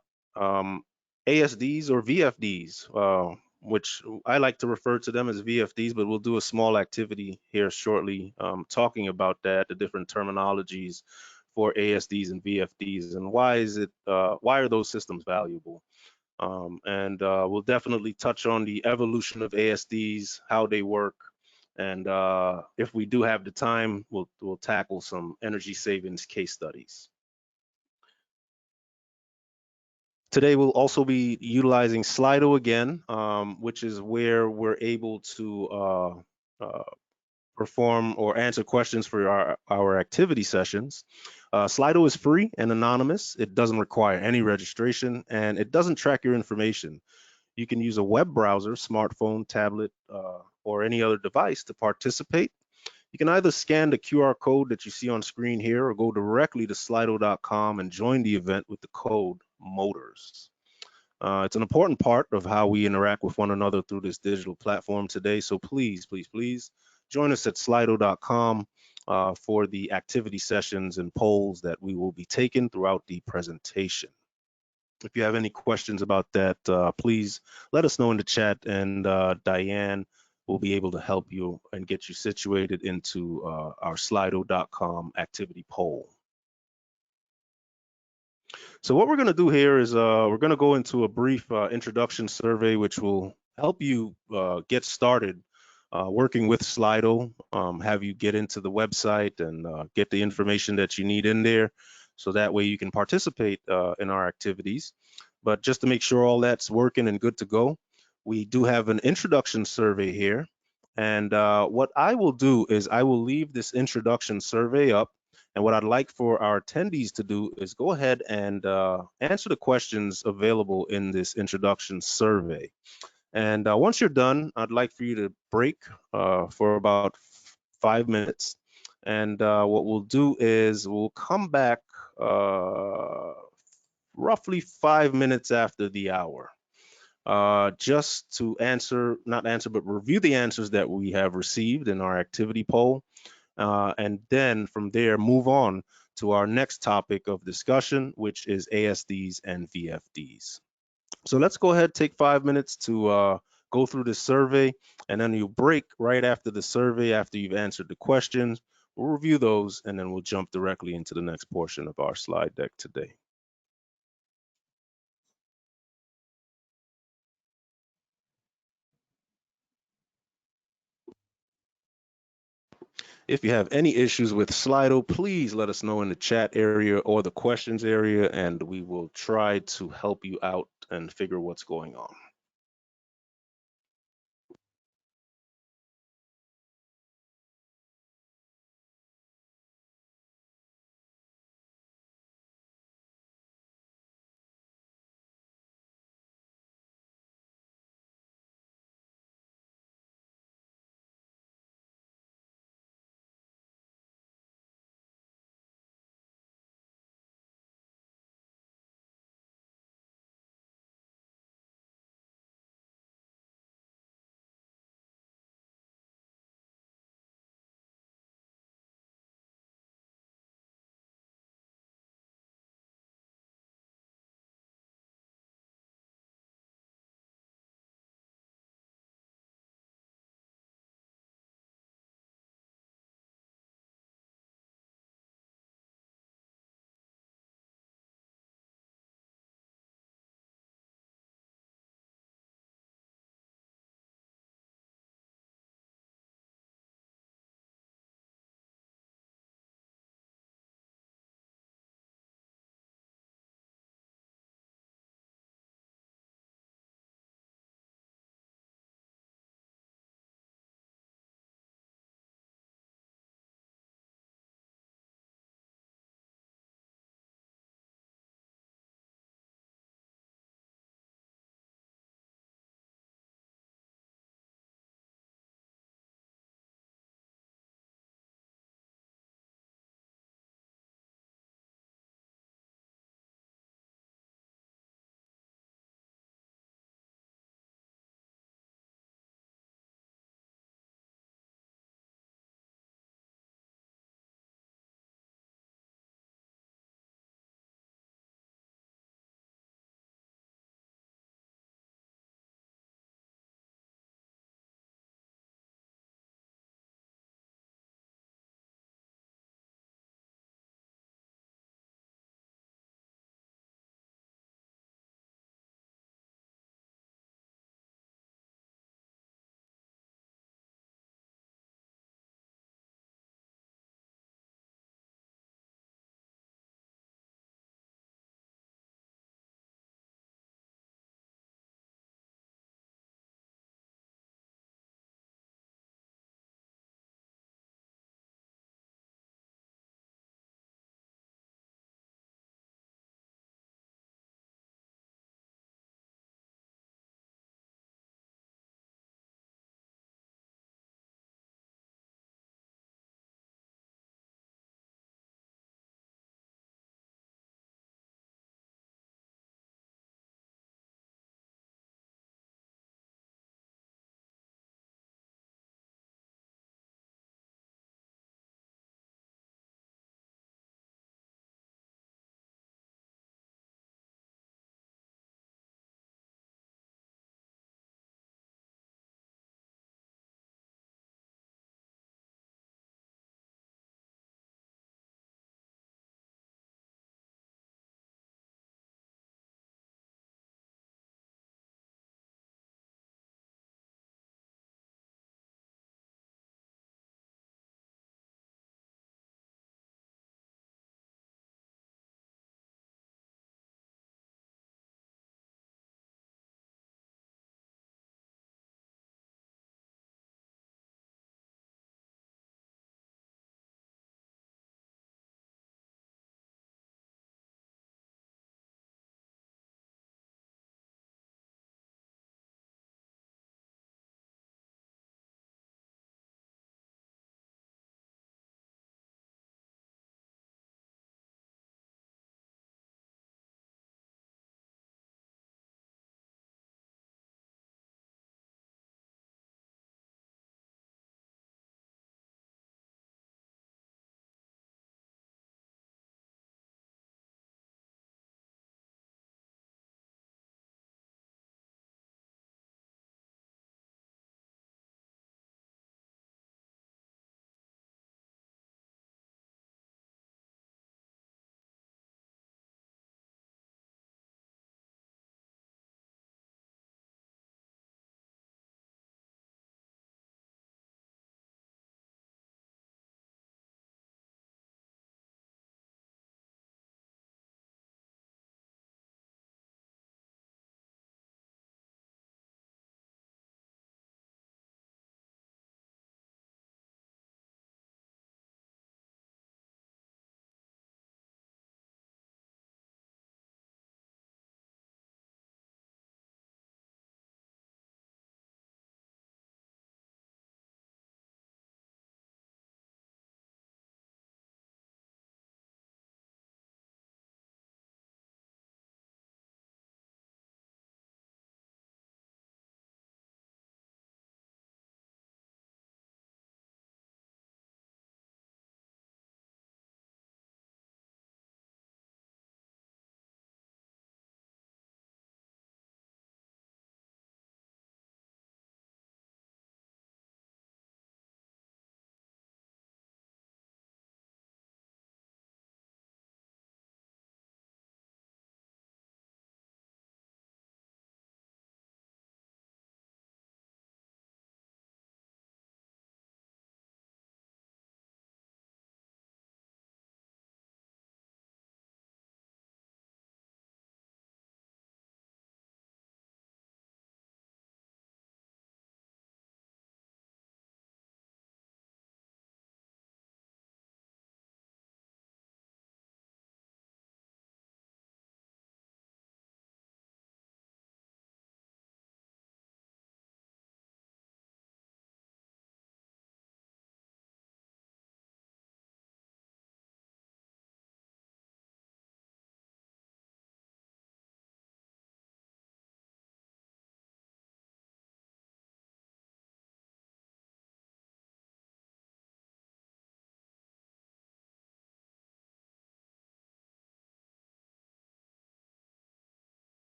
or VFDs, which I like to refer to them as VFDs, but we'll do a small activity here shortly talking about that, the different terminologies for ASDs and VFDs, and why are those systems valuable. And we'll definitely touch on the evolution of ASDs, how they work, and if we do have the time, we'll tackle some energy savings case studies. Today we'll also be utilizing Slido again, which is where we're able to perform or answer questions for our activity sessions. Slido is free and anonymous. It doesn't require any registration, and it doesn't track your information. You can use a web browser, smartphone, tablet, or any other device to participate. You can either scan the QR code that you see on screen here or go directly to slido.com and join the event with the code MOTORS. It's an important part of how we interact with one another through this digital platform today. So please, please, please join us at slido.com for the activity sessions and polls that we will be taking throughout the presentation. If you have any questions about that, please let us know in the chat, and Diane will be able to help you and get you situated into our slido.com activity poll. So what we're going to do here is we're going to go into a brief introduction survey, which will help you get started working with Slido, have you get into the website and get the information that you need in there, so that way you can participate in our activities. But just to make sure all that's working and good to go, we do have an introduction survey here. And what I will do is I will leave this introduction survey up. And what I'd like for our attendees to do is go ahead and answer the questions available in this introduction survey. And once you're done, I'd like for you to break for about 5 minutes. And what we'll do is we'll come back roughly 5 minutes after the hour, just to but review the answers that we have received in our activity poll. And then from there, move on to our next topic of discussion, which is ASDs and VFDs. So let's go ahead, take 5 minutes to go through this survey, and then you break right after the survey, after you've answered the questions. We'll review those and then we'll jump directly into the next portion of our slide deck today. If you have any issues with Slido, please let us know in the chat area or the questions area, and we will try to help you out and figure what's going on.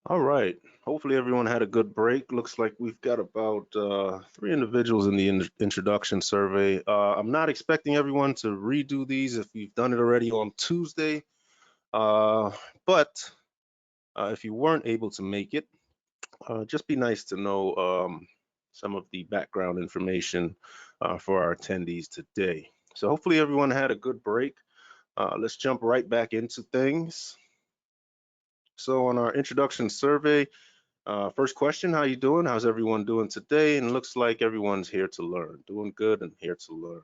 All right. Hopefully everyone had a good break. Looks like we've got about 3 individuals in the introduction survey. I'm not expecting everyone to redo these if you've done it already on Tuesday. But if you weren't able to make it, just be nice to know some of the background information for our attendees today. So hopefully everyone had a good break. Let's jump right back into things. So on our introduction survey, first question, how you doing? How's everyone doing today? And looks like everyone's here to learn, doing good and here to learn.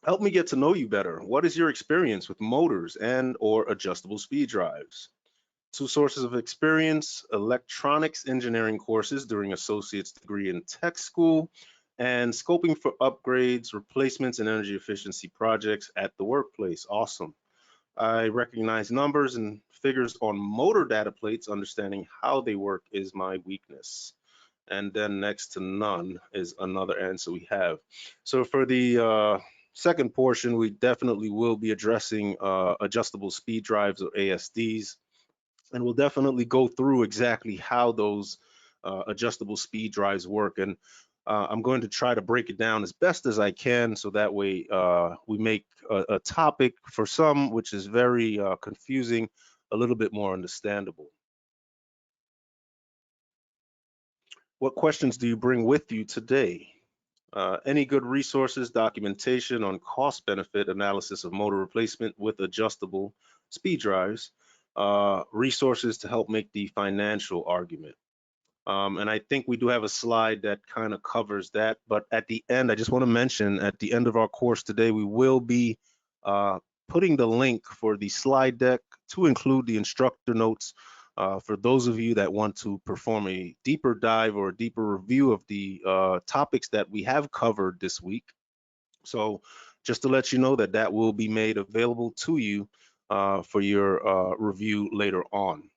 Help me get to know you better. What is your experience with motors and or adjustable speed drives? 2 sources of experience: electronics engineering courses during associate's degree in tech school, and scoping for upgrades, replacements, and energy efficiency projects at the workplace. Awesome. I recognize numbers and figures on motor data plates. Understanding how they work is my weakness. And then next to none is another answer we have. So for the second portion, we definitely will be addressing adjustable speed drives or ASDs. And we'll definitely go through exactly how those adjustable speed drives work. And I'm going to try to break it down as best as I can, so that way we make a topic for some, which is very confusing, a little bit more understandable. What questions do you bring with you today? Any good resources, documentation on cost benefit analysis of motor replacement with adjustable speed drives, resources to help make the financial argument. And I think we do have a slide that kind of covers that. But at the end, I just want to mention at the end of our course today, we will be putting the link for the slide deck to include the instructor notes for those of you that want to perform a deeper dive or a deeper review of the topics that we have covered this week. So just to let you know that that will be made available to you for your review later on.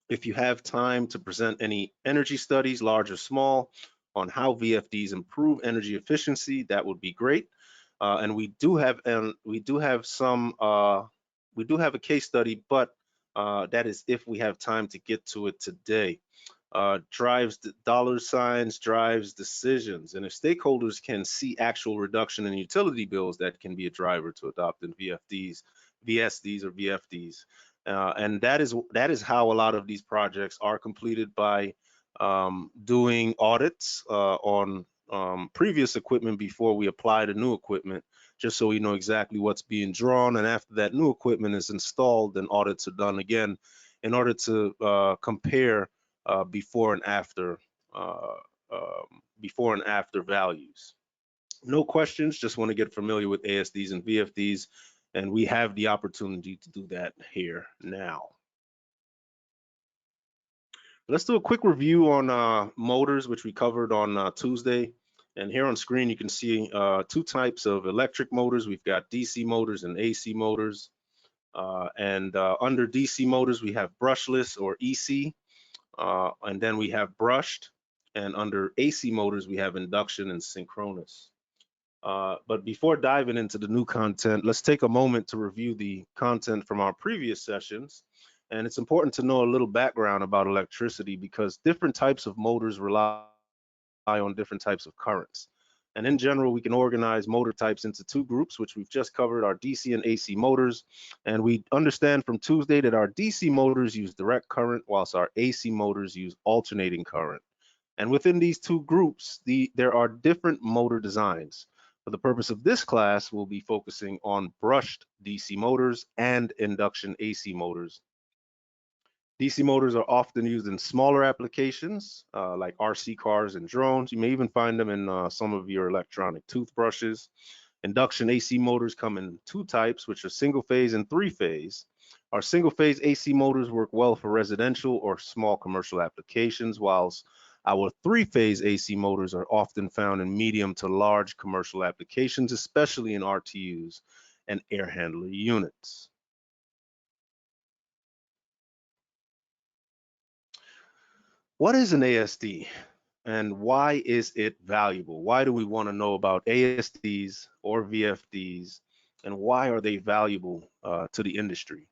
If you have time to present any energy studies, large or small, on how VFDs improve energy efficiency, that would be great. And we do have a case study, but that is if we have time to get to it today. Drives dollar signs, drives decisions. And if stakeholders can see actual reduction in utility bills, that can be a driver to adopt in VFDs, VSDs or VFDs. And that is how a lot of these projects are completed, by doing audits on previous equipment before we apply to new equipment, just so we know exactly what's being drawn. And after that new equipment is installed, then audits are done again in order to compare before and after values. No questions, just want to get familiar with ASDs and VFDs, and we have the opportunity to do that here now. Let's do a quick review on motors, which we covered on Tuesday. And here on screen, you can see 2 types of electric motors. We've got DC motors and AC motors. Under DC motors, we have brushless or EC, and then we have brushed. And under AC motors, we have induction and synchronous. But before diving into the new content, let's take a moment to review the content from our previous sessions. And it's important to know a little background about electricity, because different types of motors rely on different types of currents. And in general, we can organize motor types into 2 groups, which we've just covered: our DC and AC motors. And we understand from Tuesday that our DC motors use direct current, whilst our AC motors use alternating current. And within these 2 groups, there are different motor designs. For the purpose of this class, we'll be focusing on brushed DC motors and induction AC motors. DC motors are often used in smaller applications like RC cars and drones. You may even find them in some of your electronic toothbrushes. Induction AC motors come in 2 types, which are single phase and 3 phase. Our single phase AC motors work well for residential or small commercial applications, whilst our 3 phase AC motors are often found in medium to large commercial applications, especially in RTUs and air handler units. What is an ASD, and why is it valuable? Why do we want to know about ASDs or VFDs, and why are they valuable to the industry?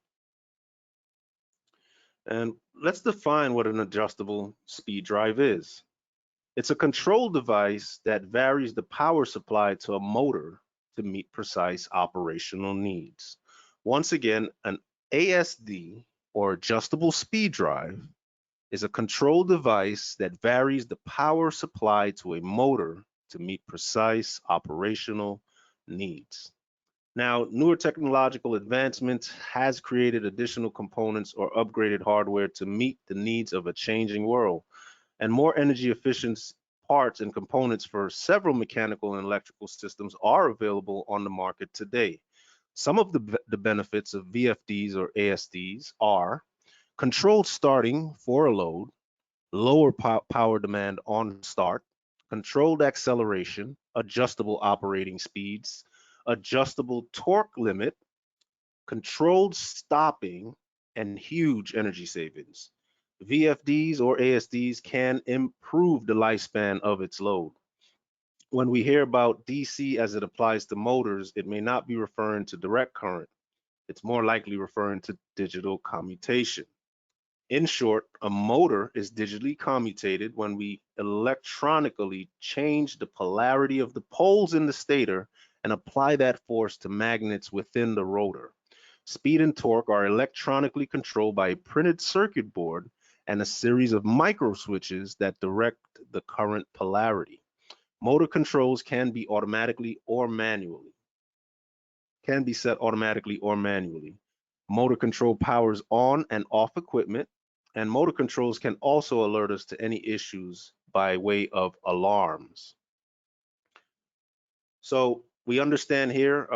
And let's define what an adjustable speed drive is. It's a control device that varies the power supply to a motor to meet precise operational needs. Once again, an ASD, or adjustable speed drive, is a control device that varies the power supply to a motor to meet precise operational needs. Now, newer technological advancements has created additional components or upgraded hardware to meet the needs of a changing world, and more energy efficient parts and components for several mechanical and electrical systems are available on the market today. Some of the benefits of VFDs or ASDs are controlled starting for a load, lower power demand on start, controlled acceleration, adjustable operating speeds, adjustable torque limit, controlled stopping, and huge energy savings. VFDs or ASDs can improve the lifespan of its load. When we hear about DC as it applies to motors, it may not be referring to direct current. It's more likely referring to digital commutation. In short, a motor is digitally commutated when we electronically change the polarity of the poles in the stator and apply that force to magnets within the rotor. Speed and torque are electronically controlled by a printed circuit board and a series of micro switches that direct the current polarity. Motor controls can be set automatically or manually. Motor control powers on and off equipment, and motor controls can also alert us to any issues by way of alarms. So we understand here,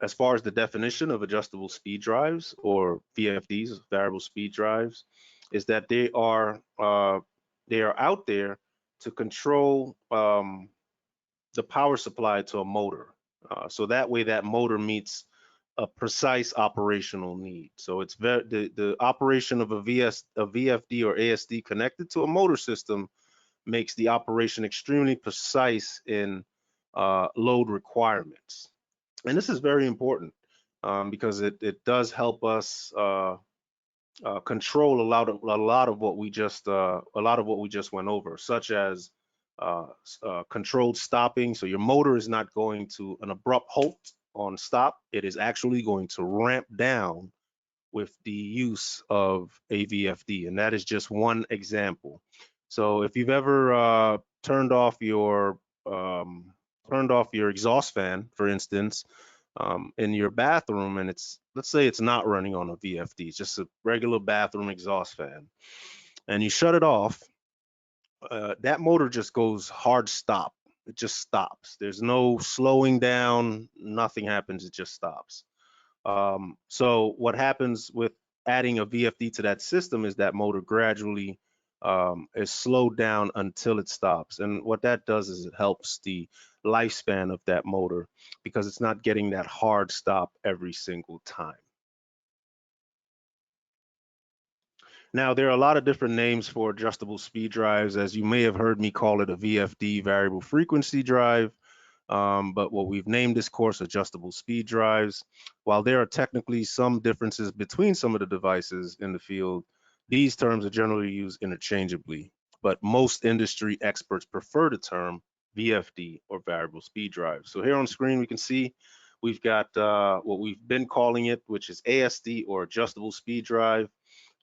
as far as the definition of adjustable speed drives or VFDs, variable speed drives, is that they are out there to control the power supply to a motor. So that way that motor meets a precise operational need. So it's the operation of a VFD or ASD connected to a motor system makes the operation extremely precise in load requirements. And this is very important because it does help us control a lot of what we just went over, such as controlled stopping. So your motor is not going to an abrupt halt on stop. It is actually going to ramp down with the use of a VFD, and that is just one example. So if you've ever turned off your exhaust fan, for instance, in your bathroom, and let's say it's not running on a VFD, it's just a regular bathroom exhaust fan, and you shut it off, that motor just goes hard stop. It just stops. There's no slowing down, nothing happens, it just stops. So what happens with adding a VFD to that system is that motor gradually is slowed down until it stops. And what that does is it helps the lifespan of that motor because it's not getting that hard stop every single time. Now, there are a lot of different names for adjustable speed drives, as you may have heard me call it a VFD, variable frequency drive. But what we've named this course adjustable speed drives. While there are technically some differences between some of the devices in the field, these terms are generally used interchangeably. But most industry experts prefer the term VFD or variable speed drive. So here on screen, we can see we've got what we've been calling it, which is ASD or adjustable speed drive.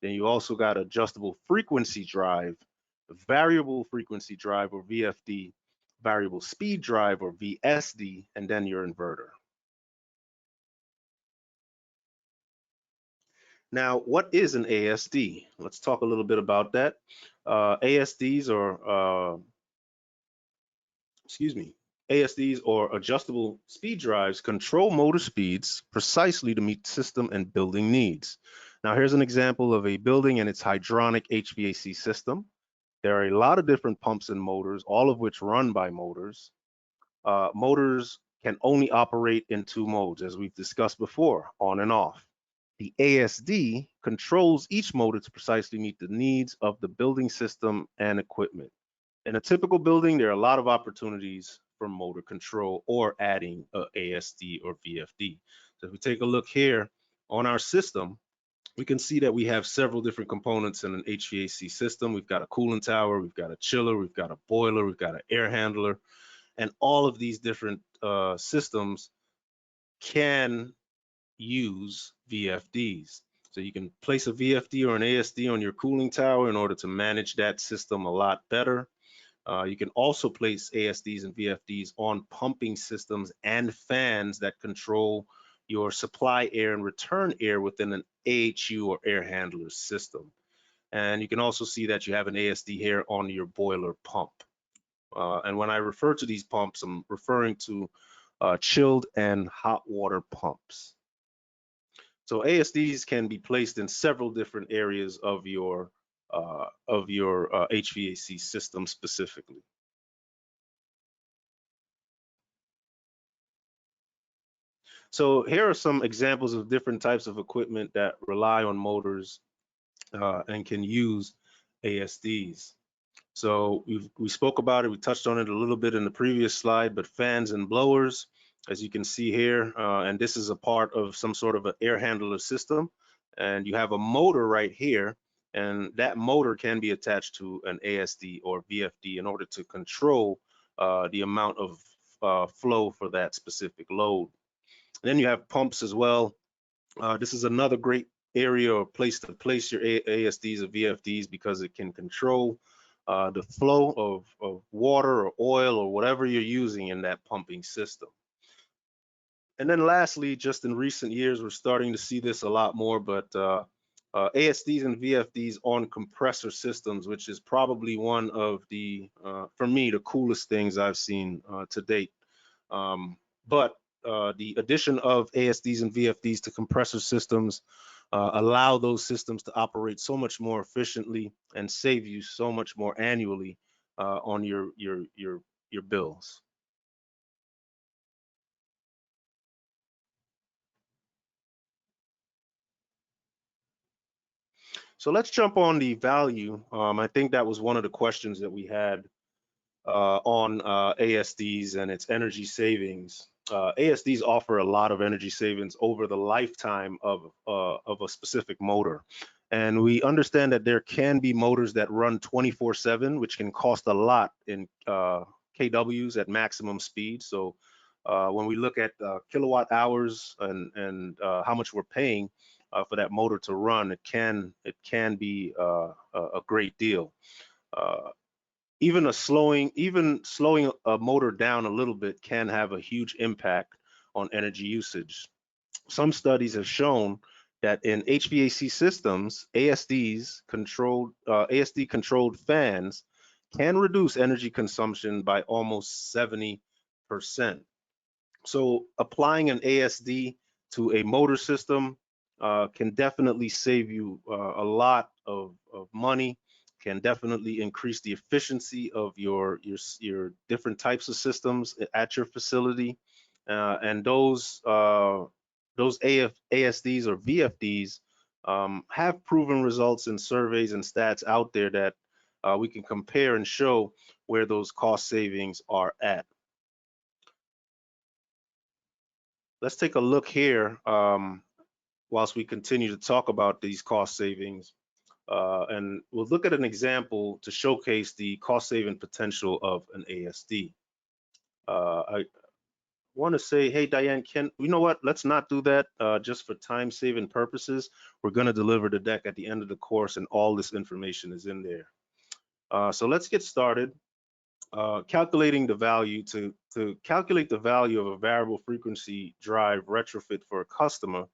Then you also got adjustable frequency drive, variable frequency drive or VFD, variable speed drive or VSD, and then your inverter. Now, what is an ASD? Let's talk a little bit about that. ASDs or adjustable speed drives control motor speeds precisely to meet system and building needs. Now, here's an example of a building and its hydronic HVAC system. There are a lot of different pumps and motors, all of which run by motors. Motors can only operate in two modes, as we've discussed before, on and off. The ASD controls each motor to precisely meet the needs of the building system and equipment. In a typical building, there are a lot of opportunities for motor control or adding a ASD or VFD. So if we take a look here on our system, we can see that we have several different components in an HVAC system. We've got a cooling tower, we've got a chiller, we've got a boiler, we've got an air handler, and all of these different systems can use VFDs. So you can place a VFD or an ASD on your cooling tower in order to manage that system a lot better. You can also place ASDs and VFDs on pumping systems and fans that control your supply air and return air within an AHU or air handler system. And you can also see that you have an ASD here on your boiler pump. And when I refer to these pumps, I'm referring to chilled and hot water pumps. So ASDs can be placed in several different areas of your HVAC system specifically. So here are some examples of different types of equipment that rely on motors and can use ASDs. So we spoke about it, we touched on it a little bit in the previous slide, but fans and blowers, as you can see here, and this is a part of some sort of an air handler system. And you have a motor right here, and that motor can be attached to an ASD or VFD in order to control the amount of flow for that specific load. Then you have pumps as well. This is another great area or place to place your ASDs or VFDs because it can control the flow of water or oil or whatever you're using in that pumping system. And then lastly, just in recent years, we're starting to see this a lot more, but ASDs and VFDs on compressor systems, which is probably one of the, for me, the coolest things I've seen to date. But the addition of ASDs and VFDs to compressor systems allow those systems to operate so much more efficiently and save you so much more annually on your bills. So let's jump on the value. I think that was one of the questions that we had on ASDs and its energy savings. ASDs offer a lot of energy savings over the lifetime of a specific motor. And we understand that there can be motors that run 24/7, which can cost a lot in kWs at maximum speed. So when we look at kilowatt hours and how much we're paying for that motor to run, it can be a great deal. Even slowing a motor down a little bit can have a huge impact on energy usage. Some studies have shown that in HVAC systems, ASD controlled fans can reduce energy consumption by almost 70%. So applying an ASD to a motor system can definitely save you a lot of money, can definitely increase the efficiency of your different types of systems at your facility. And those ASDs or VFDs have proven results in surveys and stats out there that we can compare and show where those cost savings are at. Let's take a look here whilst we continue to talk about these cost savings. And we'll look at an example to showcase the cost saving potential of an ASD. I want to say, hey, Diane, you know what? Let's not do that just for time saving purposes. We're going to deliver the deck at the end of the course, and all this information is in there. So let's get started. Calculating the value to calculate the value of a variable frequency drive retrofit for a customer,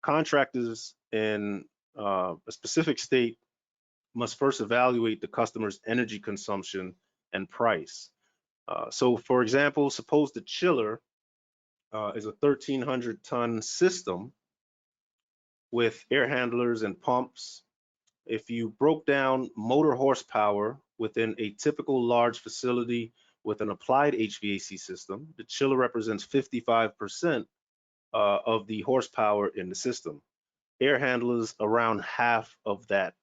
contractors in a specific state must first evaluate the customer's energy consumption and price. So for example, suppose the chiller is a 1,300-ton system with air handlers and pumps. If you broke down motor horsepower within a typical large facility with an applied HVAC system, the chiller represents 55% of the horsepower in the system. Air handlers around half of that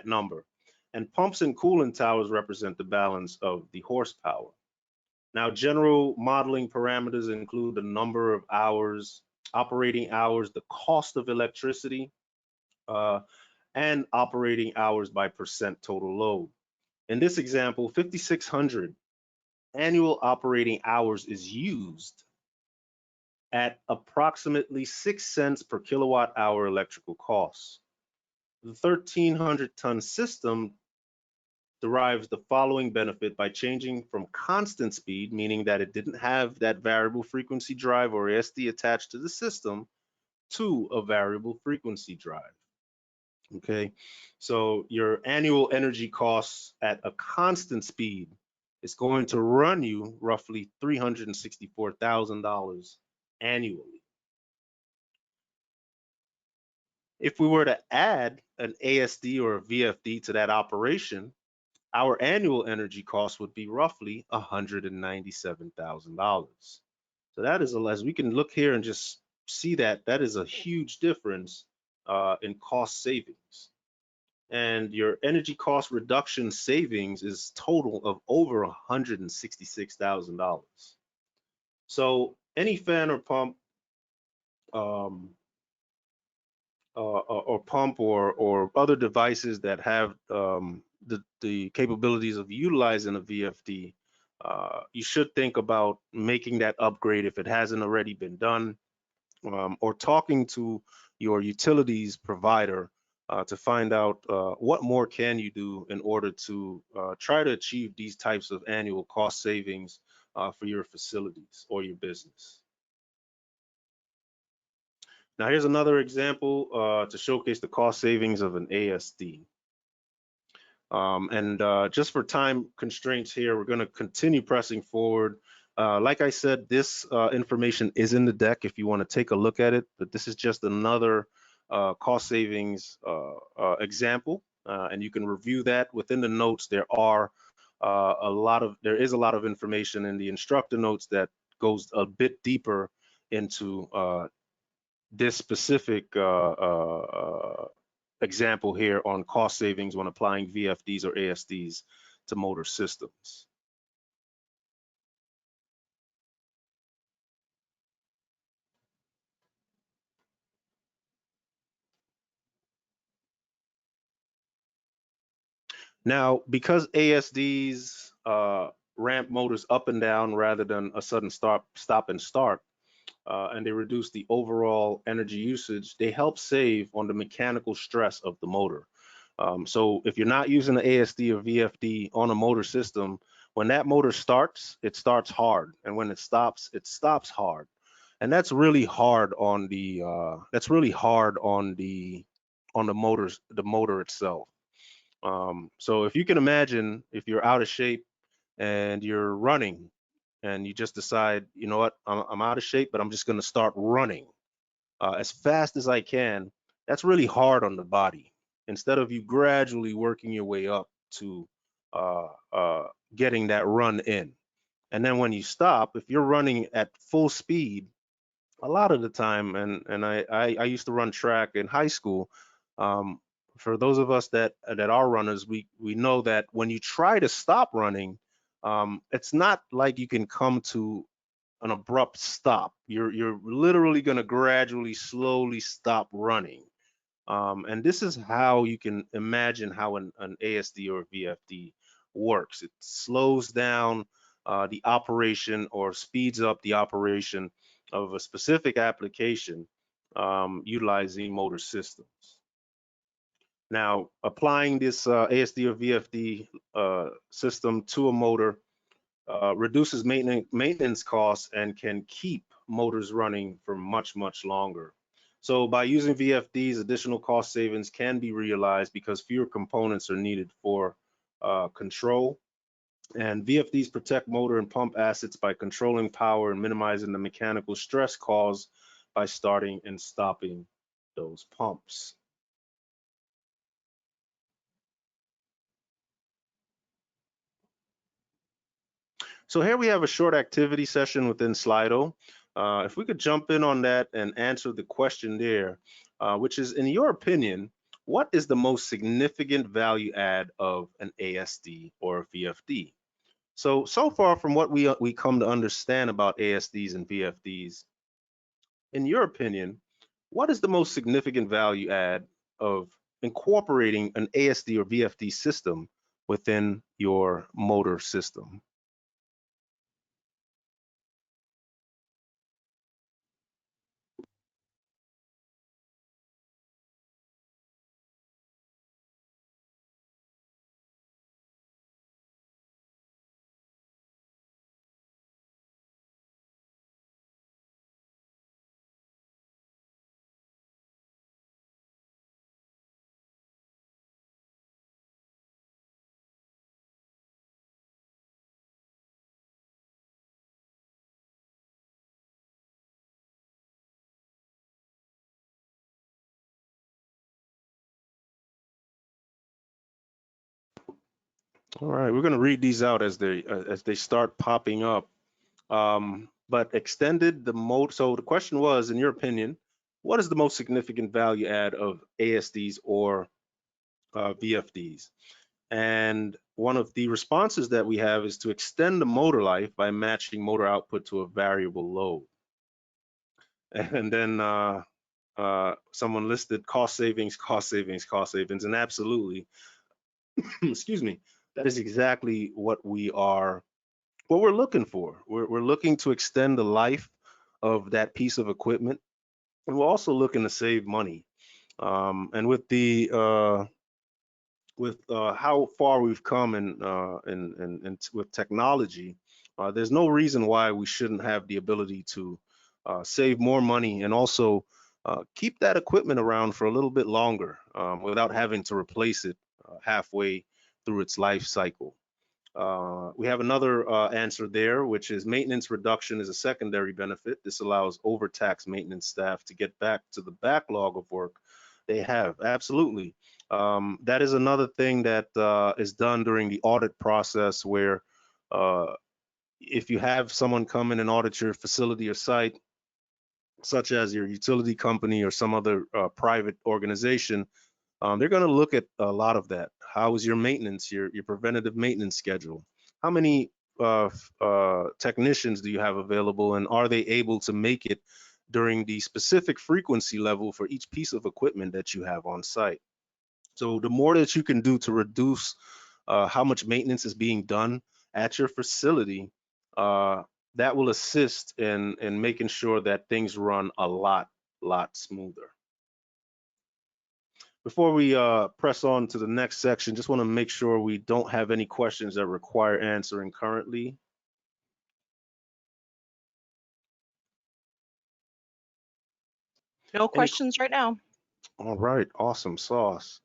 number. And pumps and cooling towers represent the balance of the horsepower. Now, general modeling parameters include the number of hours, operating hours, the cost of electricity, and operating hours by percent total load. In this example, 5,600 annual operating hours is used at approximately 6 cents per kilowatt hour electrical costs. The 1,300-ton system derives the following benefit by changing from constant speed, meaning that it didn't have that variable frequency drive or ASD attached to the system, to a variable frequency drive. Okay, so your annual energy costs at a constant speed is going to run you roughly $364,000 annually. If we were to add an ASD or a VFD to that operation, our annual energy cost would be roughly $197,000. So that is, as we can look here and just see that is a huge difference in cost savings. And your energy cost reduction savings is total of over $166,000. So any fan or pump or other devices that have the capabilities of utilizing a VFD, you should think about making that upgrade if it hasn't already been done, or talking to your utilities provider to find out what more can you do in order to try to achieve these types of annual cost savings for your facilities or your business. Now here's another example to showcase the cost savings of an ASD. Just for time constraints here, we're going to continue pressing forward. Like I said, this information is in the deck if you want to take a look at it, but this is just another cost savings example, and you can review that within the notes. There is a lot of information in the instructor notes that goes a bit deeper into this specific example here on cost savings when applying VFDs or ASDs to motor systems. Now, because ASDs ramp motors up and down rather than a sudden stop and start, and they reduce the overall energy usage, they help save on the mechanical stress of the motor. So if you're not using the ASD or VFD on a motor system, when that motor starts, it starts hard, and when it stops hard, and that's really hard on the motor itself. So if you can imagine, if you're out of shape and you're running, and you just decide, you know what, I'm out of shape, but I'm just going to start running as fast as I can. That's really hard on the body. Instead of you gradually working your way up to getting that run in. And then when you stop, if you're running at full speed, a lot of the time, and I used to run track in high school. For those of us that are runners, we know that when you try to stop running, it's not like you can come to an abrupt stop. You're literally going to gradually, slowly stop running. And this is how you can imagine how an ASD or VFD works. It slows down the operation or speeds up the operation of a specific application utilizing motor systems. Now, applying this ASD or VFD system to a motor reduces maintenance costs and can keep motors running for much, much longer. So by using VFDs, additional cost savings can be realized because fewer components are needed for control. And VFDs protect motor and pump assets by controlling power and minimizing the mechanical stress caused by starting and stopping those pumps. So here we have a short activity session within Slido. If we could jump in on that and answer the question there, which is, in your opinion, what is the most significant value add of an ASD or a VFD? So far from what we come to understand about ASDs and VFDs, in your opinion, what is the most significant value add of incorporating an ASD or VFD system within your motor system. All right, we're going to read these out as they start popping up. But extended the mode. So the question was, in your opinion, what is the most significant value add of ASDs or VFDs? And one of the responses that we have is to extend the motor life by matching motor output to a variable load. And then someone listed cost savings, cost savings, cost savings, and absolutely, excuse me, that is exactly what we're looking for. We're looking to extend the life of that piece of equipment, and we're also looking to save money. And with how far we've come in with technology, there's no reason why we shouldn't have the ability to save more money and also keep that equipment around for a little bit longer without having to replace it halfway through its life cycle. We have another answer there, which is maintenance reduction is a secondary benefit. This allows overtaxed maintenance staff to get back to the backlog of work they have. Absolutely. That is another thing that is done during the audit process where if you have someone come in and audit your facility or site, such as your utility company or some other private organization, they're going to look at a lot of that. How is your maintenance, your preventative maintenance schedule? How many technicians do you have available, and are they able to make it during the specific frequency level for each piece of equipment that you have on site? So the more that you can do to reduce how much maintenance is being done at your facility, that will assist in making sure that things run a lot smoother. Before we press on to the next section, just want to make sure we don't have any questions that require answering currently. No questions right now. All right, awesome sauce.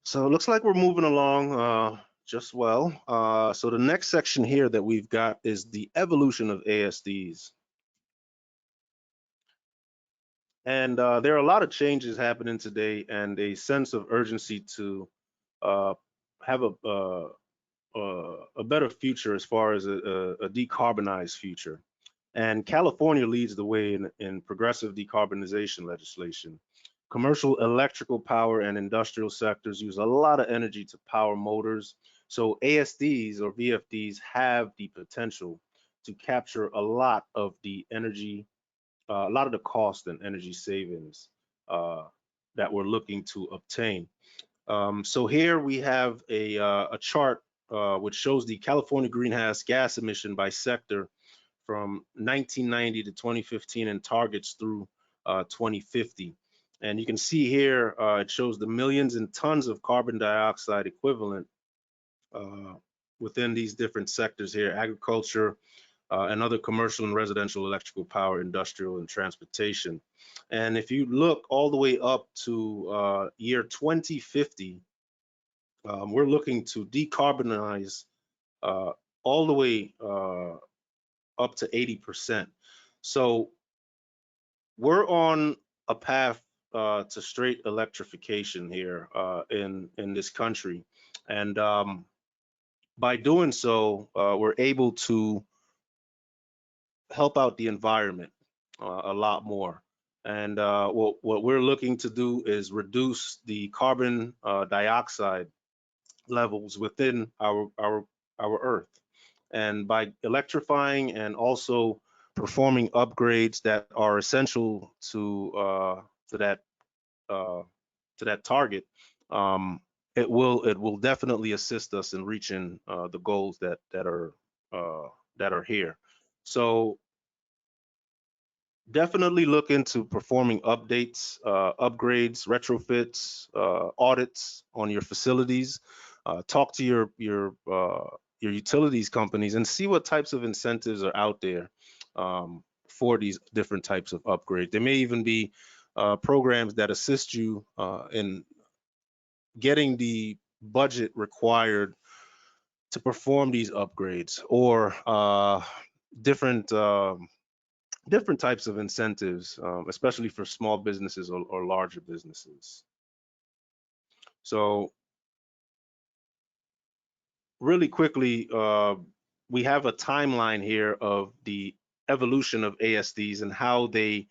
So it looks like we're moving along just well. So the next section here that we've got is the evolution of ASDs. And there are a lot of changes happening today and a sense of urgency to have a better future as far as a decarbonized future. And California leads the way in progressive decarbonization legislation. Commercial electrical power and industrial sectors use a lot of energy to power motors. So ASDs or VFDs have the potential to capture a lot of the energy, a lot of the cost and energy savings that we're looking to obtain. So here we have a chart which shows the California greenhouse gas emission by sector from 1990 to 2015 and targets through 2050. And you can see here, it shows the millions and tons of carbon dioxide equivalent within these different sectors here: agriculture, and other commercial and residential electrical power, industrial, and transportation. And if you look all the way up to year 2050, we're looking to decarbonize all the way up to 80%. So we're on a path to straight electrification here in this country. And by doing so, we're able to help out the environment a lot more. And what we're looking to do is reduce the carbon dioxide levels within our Earth. And by electrifying and also performing upgrades that are essential to that target, it will definitely assist us in reaching the goals that are here. So definitely look into performing updates, upgrades, retrofits, audits on your facilities. Talk to your utilities companies and see what types of incentives are out there for these different types of upgrades. There may even be programs that assist you in getting the budget required to perform these upgrades, or different different types of incentives, especially for small businesses or larger businesses. So really quickly, we have a timeline here of the evolution of ASDs and how they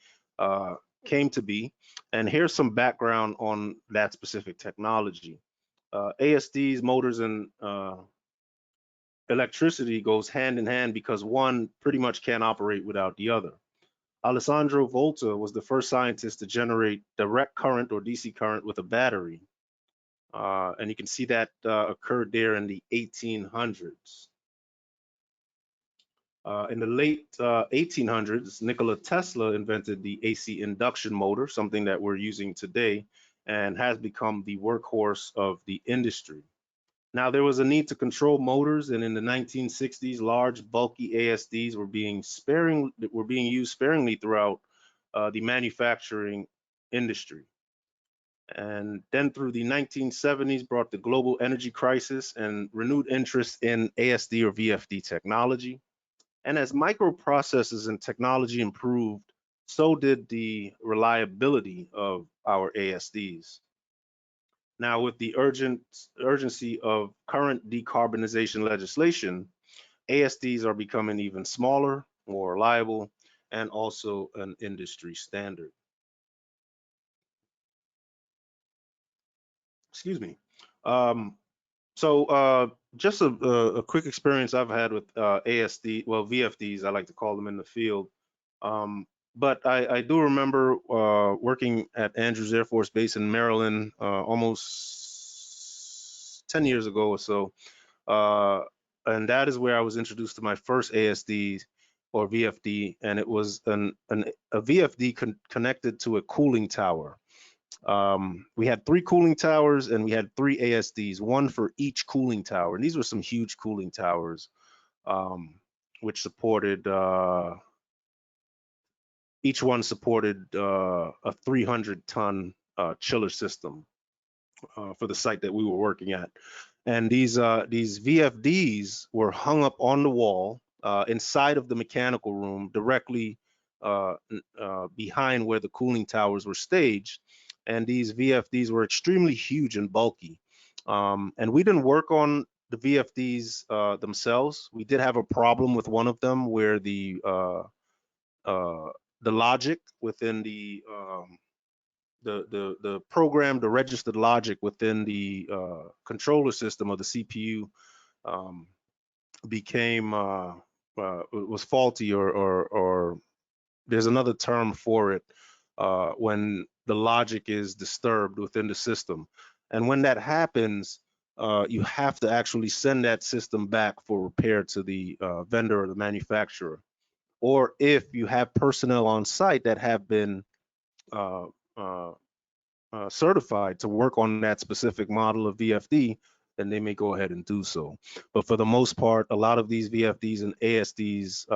came to be. And here's some background on that specific technology. ASDs, motors, and electricity goes hand in hand because one pretty much can't operate without the other. Alessandro Volta was the first scientist to generate direct current or DC current with a battery. And you can see that occurred there in the 1800s. In the late 1800s, Nikola Tesla invented the AC induction motor, something that we're using today, and has become the workhorse of the industry. Now, there was a need to control motors, and in the 1960s, large, bulky ASDs were being used sparingly throughout the manufacturing industry. And then through the 1970s brought the global energy crisis and renewed interest in ASD or VFD technology. And as microprocessors and technology improved, so did the reliability of our ASDs. Now, with the urgency of current decarbonization legislation, ASDs are becoming even smaller, more reliable, and also an industry standard. Excuse me. So just a quick experience I've had with ASD, well, VFDs, I like to call them in the field. But I do remember working at Andrews Air Force Base in Maryland almost 10 years ago or so. And that is where I was introduced to my first ASD or VFD, and it was a VFD connected to a cooling tower. We had 3 cooling towers and we had 3 ASDs, one for each cooling tower. And these were some huge cooling towers, which supported, each one supported a 300-ton chiller system for the site that we were working at. And these VFDs were hung up on the wall inside of the mechanical room, directly behind where the cooling towers were staged. And these VFDs were extremely huge and bulky. And we didn't work on the VFDs themselves. We did have a problem with one of them where the logic within the program, the registered logic within the controller system of the CPU became was faulty, or there's another term for it when the logic is disturbed within the system. And when that happens, you have to actually send that system back for repair to the vendor or the manufacturer. Or if you have personnel on site that have been certified to work on that specific model of VFD, then they may go ahead and do so. But for the most part, a lot of these VFDs and ASDs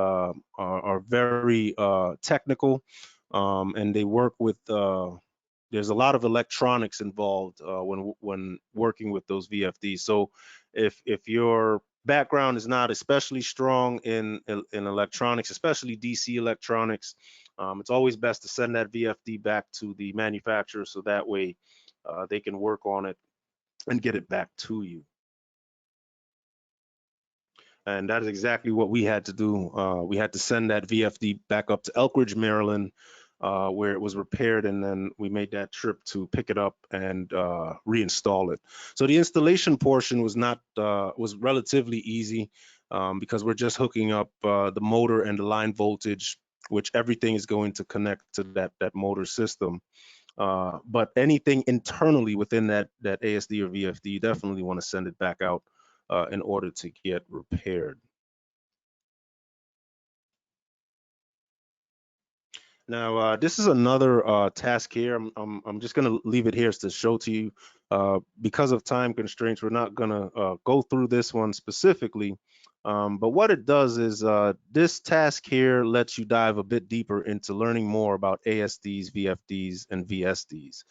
are very technical, and they work with, there's a lot of electronics involved when working with those VFDs. So if your background is not especially strong in electronics, especially DC electronics, it's always best to send that VFD back to the manufacturer so that way they can work on it and get it back to you. And that is exactly what we had to do. We had to send that VFD back up to Elkridge, Maryland, where it was repaired, and then we made that trip to pick it up and reinstall it. So the installation portion was was relatively easy because we're just hooking up the motor and the line voltage, which everything is going to connect to that motor system. But anything internally within that ASD or VFD, you definitely want to send it back out in order to get repaired. Now, this is another task here. I'm just going to leave it here to show to you. Because of time constraints, we're not going to go through this one specifically. But what it does is this task here lets you dive a bit deeper into learning more about ASDs, VFDs, and VSDs,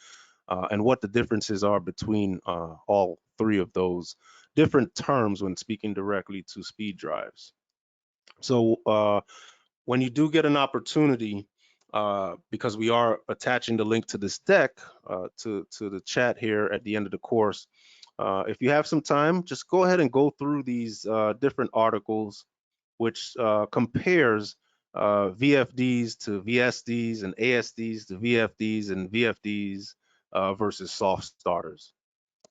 and what the differences are between all three of those different terms when speaking directly to speed drives. So when you do get an opportunity, because we are attaching the link to this deck to the chat here at the end of the course, if you have some time, just go ahead and go through these different articles, which compares VFDs to VSDs and ASDs to VFDs and VFDs versus soft starters.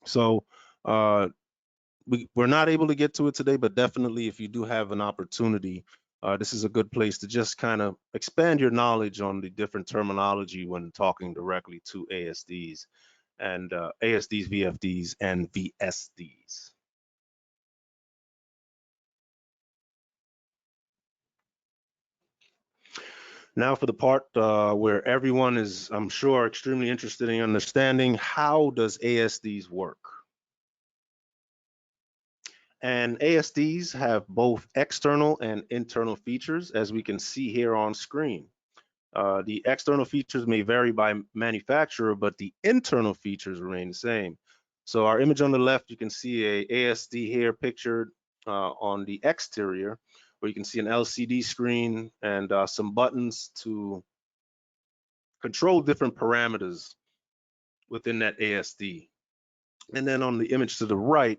So we're not able to get to it today, but definitely if you do have an opportunity, this is a good place to just kind of expand your knowledge on the different terminology when talking directly to ASDs and ASDs, VFDs, and VSDs. Now for the part where everyone is, I'm sure, extremely interested in understanding how does ASDs work. And ASDs have both external and internal features, as we can see here on screen. The external features may vary by manufacturer, but the internal features remain the same. So our image on the left, you can see a ASD here pictured on the exterior, where you can see an LCD screen and some buttons to control different parameters within that ASD. And then on the image to the right,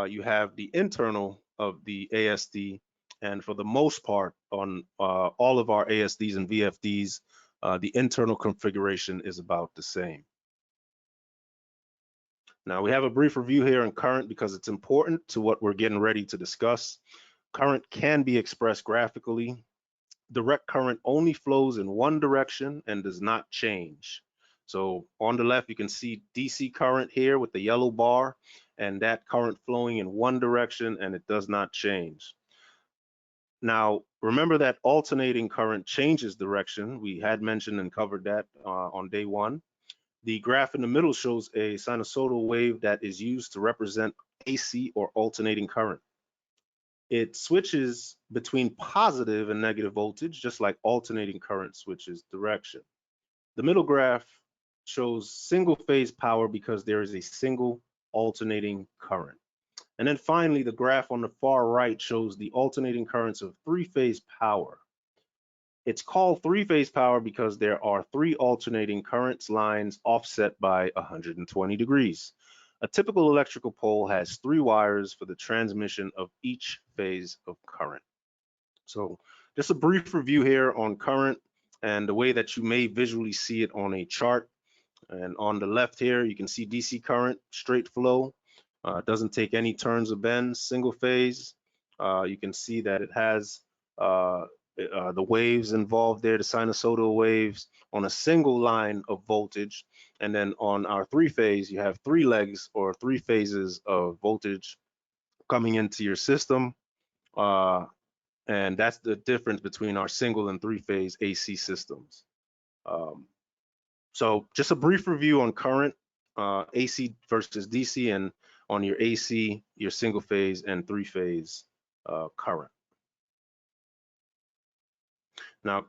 you have the internal of the ASD. And for the most part, on all of our ASDs and VFDs, the internal configuration is about the same. Now we have a brief review here on current because it's important to what we're getting ready to discuss. Current can be expressed graphically. Direct current only flows in one direction and does not change. So on the left, you can see DC current here with the yellow bar, and that current flowing in one direction, and it does not change. Now, remember that alternating current changes direction. We had mentioned and covered that on day one. The graph in the middle shows a sinusoidal wave that is used to represent AC or alternating current. It switches between positive and negative voltage, just like alternating current switches direction. The middle graph shows single phase power because there is a single alternating current. And then finally, the graph on the far right shows the alternating currents of three-phase power. It's called three-phase power because there are three alternating currents lines offset by 120 degrees. A typical electrical pole has three wires for the transmission of each phase of current. So just a brief review here on current and the way that you may visually see it on a chart. And on the left here, you can see DC current, straight flow. Doesn't take any turns or bends, single phase. You can see that it has the waves involved there, the sinusoidal waves on a single line of voltage. And then on our three phase, you have three legs or three phases of voltage coming into your system. And that's the difference between our single and three phase AC systems. So just a brief review on current, AC versus DC, and on your AC, your single phase and three phase current. Now,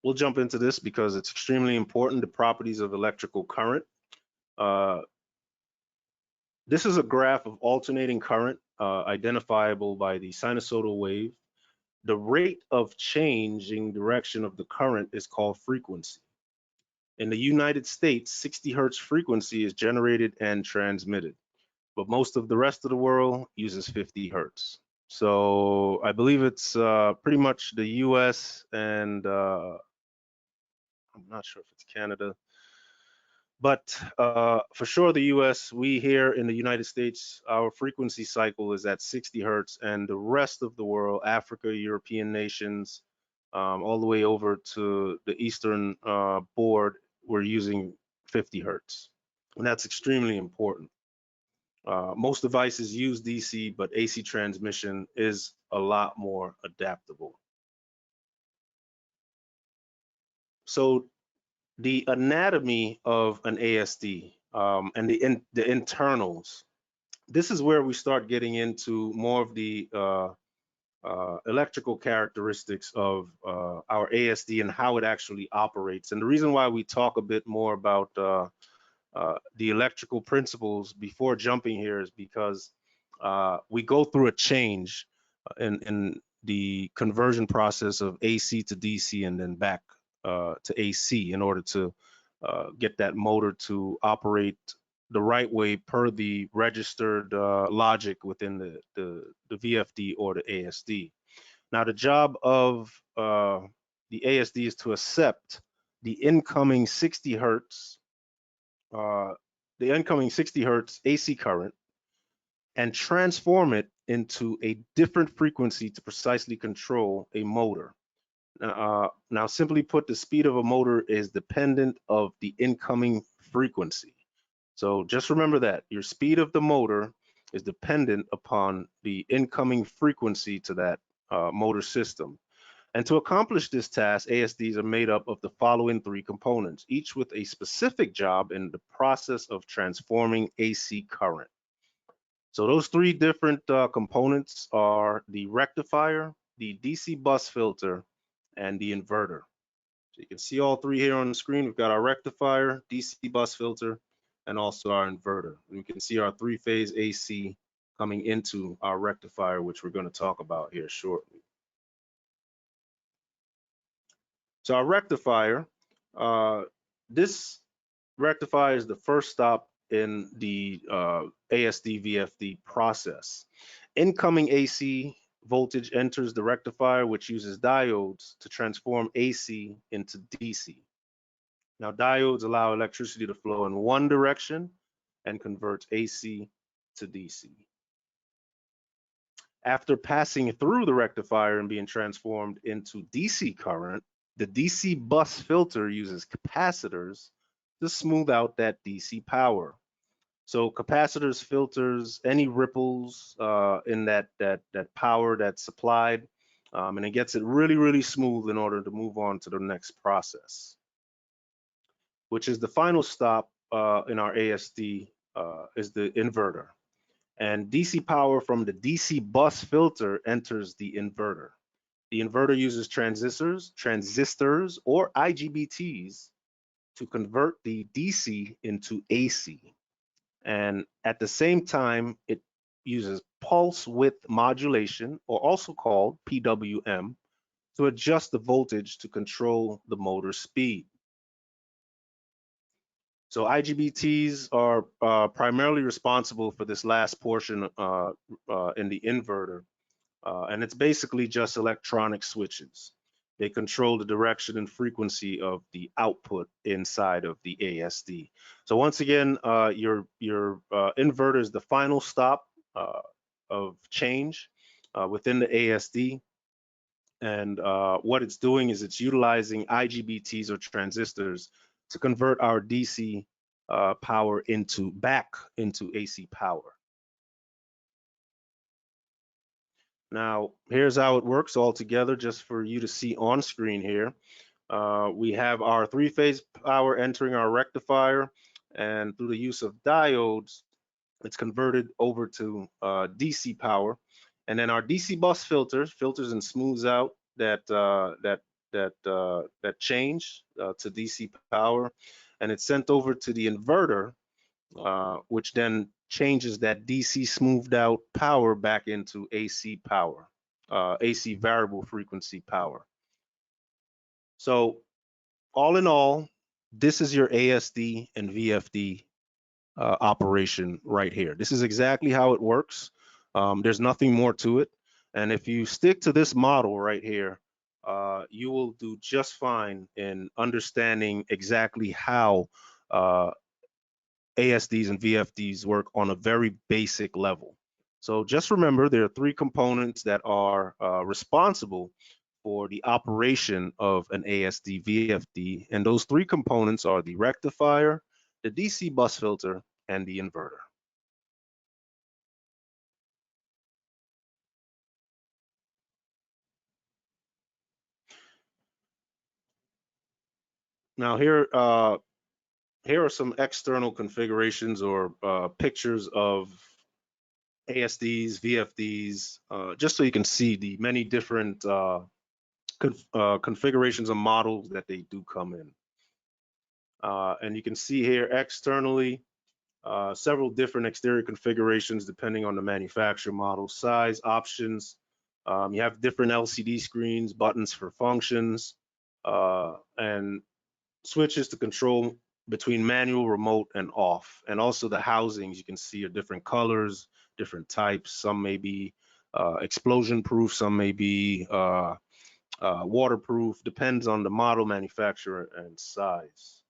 we'll jump into this because it's extremely important, the properties of electrical current. This is a graph of alternating current identifiable by the sinusoidal wave. The rate of changing direction of the current is called frequency. In the United States, 60 hertz frequency is generated and transmitted, but most of the rest of the world uses 50 hertz. So I believe it's pretty much the US and I'm not sure if it's Canada, but for sure the US, we here in the United States, our frequency cycle is at 60 hertz, and the rest of the world, Africa, European nations, all the way over to the eastern board, we're using 50 hertz. And that's extremely important. Most devices use DC, but AC transmission is a lot more adaptable. So the anatomy of an ASD and the internals, this is where we start getting into more of the electrical characteristics of our ASD and how it actually operates. And the reason why we talk a bit more about the electrical principles before jumping here is because we go through a change in the conversion process of AC to DC and then back to AC in order to get that motor to operate the right way per the registered logic within the VFD or the ASD. Now, the job of the ASD is to accept the incoming 60 hertz AC current and transform it into a different frequency to precisely control a motor. Now, simply put, the speed of a motor is dependent of the incoming frequency. So just remember that your speed of the motor is dependent upon the incoming frequency to that motor system. And to accomplish this task, ASDs are made up of the following three components, each with a specific job in the process of transforming AC current. So those three different components are the rectifier, the DC bus filter, and the inverter. So you can see all three here on the screen. We've got our rectifier, DC bus filter, and also our inverter. And we can see our three-phase AC coming into our rectifier, which we're going to talk about here shortly. So our rectifier, this rectifier is the first stop in the ASD VFD process. Incoming AC voltage enters the rectifier, which uses diodes to transform AC into DC. Now, diodes allow electricity to flow in one direction and converts AC to DC. After passing through the rectifier and being transformed into DC current, the DC bus filter uses capacitors to smooth out that DC power. So capacitors filters any ripples in that power that's supplied, and it gets it really, really smooth in order to move on to the next process, which is the final stop in our ASD is the inverter. And DC power from the DC bus filter enters the inverter. The inverter uses transistors, or IGBTs to convert the DC into AC. And at the same time, it uses pulse width modulation, or also called PWM, to adjust the voltage to control the motor speed. So IGBTs are primarily responsible for this last portion in the inverter. And it's basically just electronic switches. They control the direction and frequency of the output inside of the ASD. So once again, your inverter is the final stop of change within the ASD. And what it's doing is it's utilizing IGBTs or transistors to convert our DC power back into AC power. Now, here's how it works all together, just for you to see on screen here. We have our three-phase power entering our rectifier, and through the use of diodes, it's converted over to DC power. And then our DC bus filters and smooths out that change to DC power, and it's sent over to the inverter, which then changes that DC smoothed out power back into AC power, AC variable frequency power. So all in all, this is your ASD and VFD operation right here. This is exactly how it works. There's nothing more to it. And if you stick to this model right here, you will do just fine in understanding exactly how ASDs and VFDs work on a very basic level. So just remember, there are three components that are responsible for the operation of an ASD VFD. And those three components are the rectifier, the DC bus filter, and the inverter. Now here are some external configurations or pictures of ASDs, VFDs, just so you can see the many different configurations and models that they do come in. And you can see here externally several different exterior configurations depending on the manufacturer, model, size, options. You have different LCD screens, buttons for functions, and switches to control between manual, remote, and off. And also the housings you can see are different colors, different types. Some may be explosion proof, some may be waterproof, depends on the model, manufacturer, and size.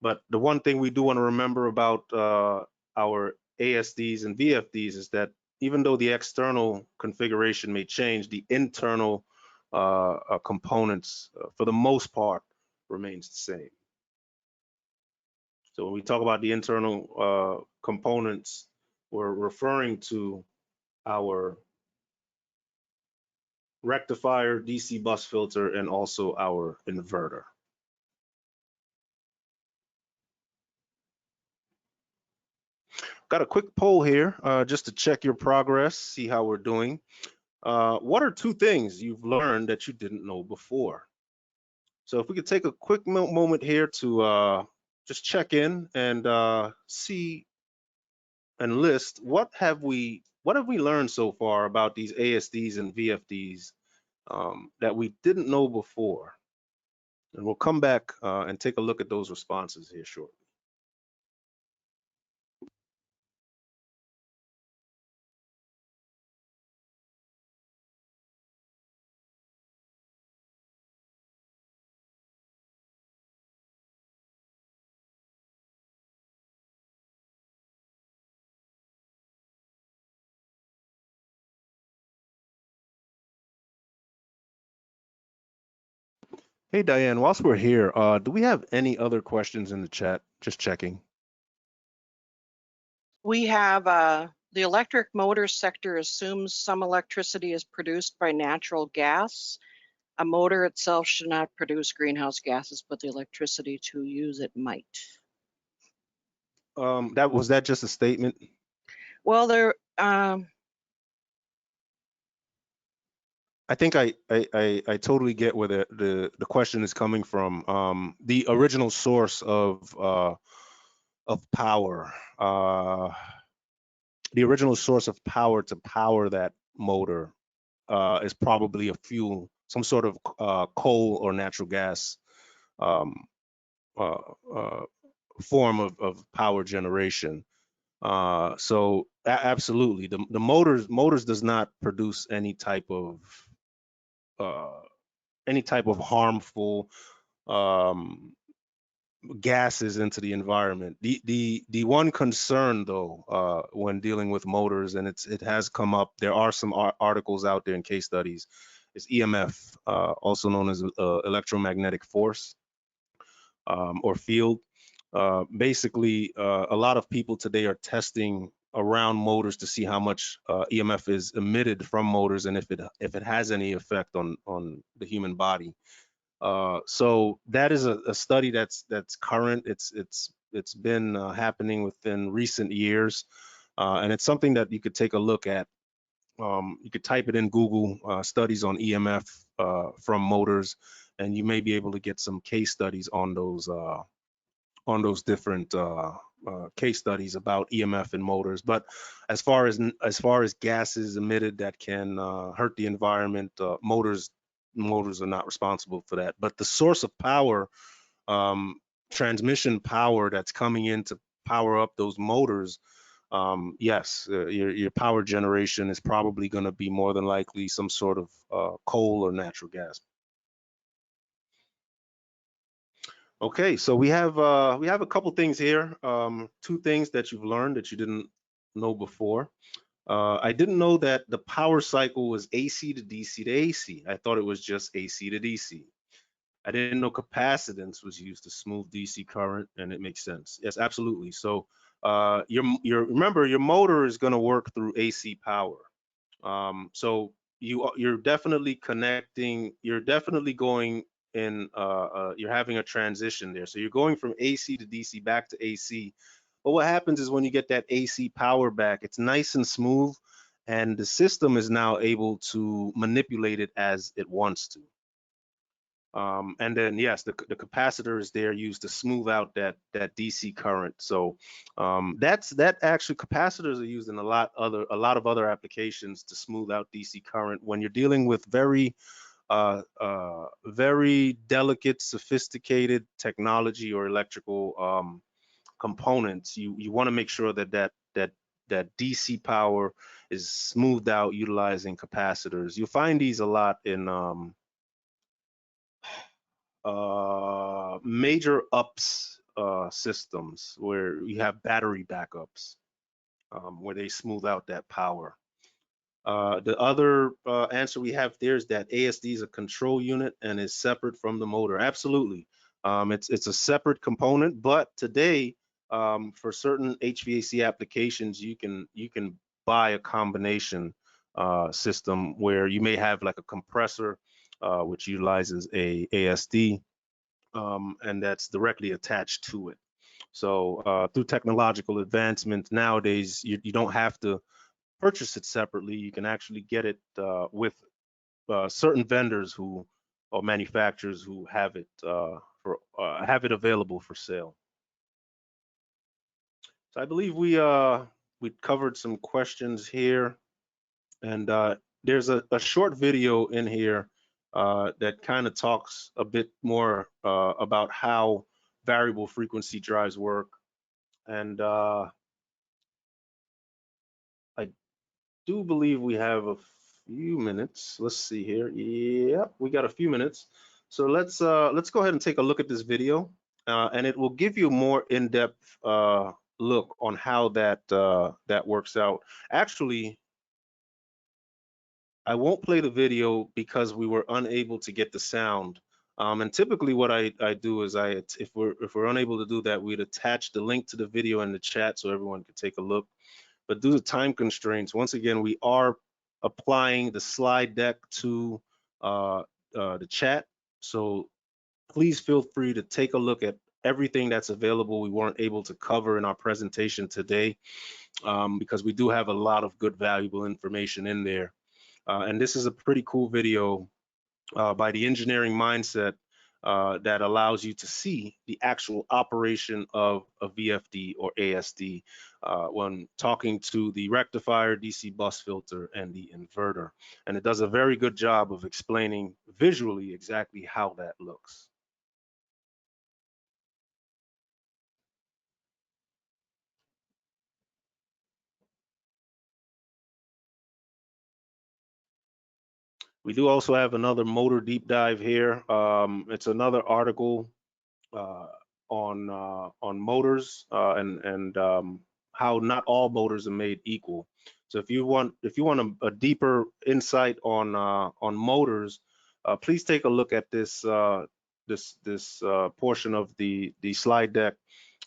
But the one thing we do want to remember about our ASDs and VFDs is that even though the external configuration may change, the internal components, for the most part, remains the same. So when we talk about the internal components, we're referring to our rectifier, DC bus filter, and also our inverter. Got a quick poll here just to check your progress, see how we're doing. What are 2 things you've learned that you didn't know before? So if we could take a quick moment here to just check in and see and list what have we learned so far about these ASDs and VFDs that we didn't know before. And we'll come back and take a look at those responses here shortly. Hey, Diane, whilst we're here, do we have any other questions in the chat? Just checking. We have the electric motor sector assumes some electricity is produced by natural gas. A motor itself should not produce greenhouse gases, but the electricity to use it might. Was that just a statement? Well, there. I think I totally get where the question is coming from. The original source of power, the original source of power to power that motor is probably a fuel, some sort of coal or natural gas form of power generation. So absolutely, the motors does not produce any type of harmful gases into the environment. The one concern though, when dealing with motors, and it has come up, there are some articles out there and case studies, is EMF, also known as electromagnetic force or field. Basically, a lot of people today are testing around motors to see how much EMF is emitted from motors and if it has any effect on the human body. So that is a study that's current. It's been happening within recent years, and it's something that you could take a look at. You could type it in Google, studies on EMF from motors, and you may be able to get some case studies on those different case studies about EMF and motors. But as far as gases emitted that can hurt the environment, motors are not responsible for that. But the source of power, transmission power that's coming in to power up those motors, yes, your power generation is probably going to be more than likely some sort of coal or natural gas. Okay, so we have a couple things here, 2 things that you've learned that you didn't know before. I didn't know that the power cycle was AC to DC to AC. I thought it was just AC to DC. I didn't know capacitance was used to smooth DC current, and it makes sense. Yes, absolutely. So remember, your motor is going to work through AC power. So you're definitely connecting. You're definitely going in. You're having a transition there. So you're going from AC to DC back to AC. But what happens is when you get that AC power back, it's nice and smooth, and the system is now able to manipulate it as it wants to. And then yes, the capacitor is there used to smooth out that DC current. So that actually capacitors are used in a lot of other applications to smooth out DC current when you're dealing with very delicate, sophisticated technology or electrical components. You want to make sure that DC power is smoothed out utilizing capacitors. You'll find these a lot in major ups systems where you have battery backups, where they smooth out that power. The other answer we have there is that ASD is a control unit and is separate from the motor. Absolutely. It's a separate component, but today for certain HVAC applications, you can buy a combination system where you may have like a compressor which utilizes a ASD, and that's directly attached to it. So through technological advancement nowadays, you don't have to purchase it separately. You can actually get it with certain vendors who or manufacturers who have it have it available for sale. So I believe we covered some questions here, and there's a short video in here that kind of talks a bit more about how variable frequency drives work. And I do believe we have a few minutes. Let's see here. Yep, we got a few minutes. So let's go ahead and take a look at this video, and it will give you a more in-depth look on how that works out. Actually, I won't play the video because we were unable to get the sound. And typically what I do is if we're unable to do that, we'd attach the link to the video in the chat so everyone can take a look. But due to time constraints, once again, we are applying the slide deck to the chat. So please feel free to take a look at everything that's available we weren't able to cover in our presentation today, because we do have a lot of good, valuable information in there. And this is a pretty cool video by the Engineering Mindset that allows you to see the actual operation of a VFD or ASD when talking to the rectifier, DC bus filter, and the inverter. And it does a very good job of explaining visually exactly how that looks. We do also have another motor deep dive here. It's another article on motors and how not all motors are made equal. So if you want a deeper insight on motors, please take a look at this portion of the slide deck,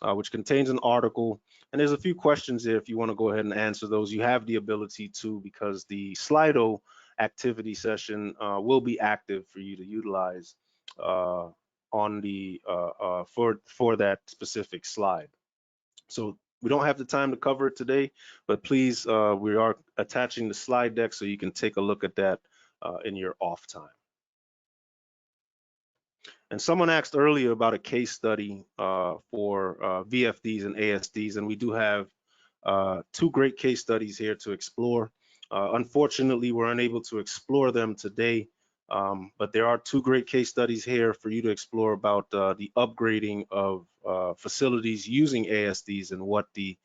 which contains an article. And there's a few questions there if you want to go ahead and answer those. You have the ability to, because the Slido activity session will be active for you to utilize on the for that specific slide. So we don't have the time to cover it today, but please, we are attaching the slide deck so you can take a look at that in your off time. And someone asked earlier about a case study for VFDs and ASDs, and we do have two great case studies here to explore. Unfortunately, we're unable to explore them today, but there are two great case studies here for you to explore about the upgrading of facilities using ASDs and what the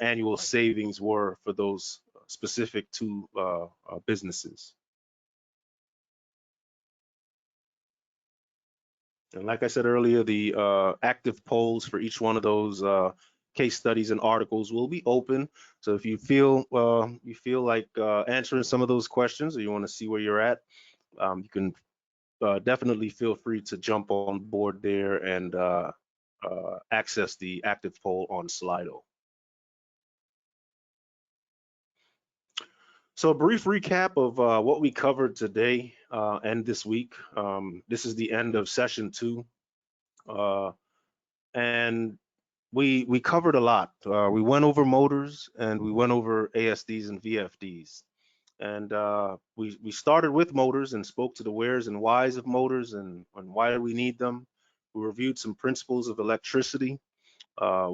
annual savings were for those specific two businesses. And like I said earlier, the active polls for each one of those case studies and articles will be open. So if you feel like answering some of those questions, or you want to see where you're at, you can definitely feel free to jump on board there and access the active poll on Slido. So a brief recap of what we covered today and this week. This is the end of session 2, and we covered a lot. We went over motors and we went over ASDs and VFDs. And we started with motors and spoke to the wheres and whys of motors and why do we need them. We reviewed some principles of electricity.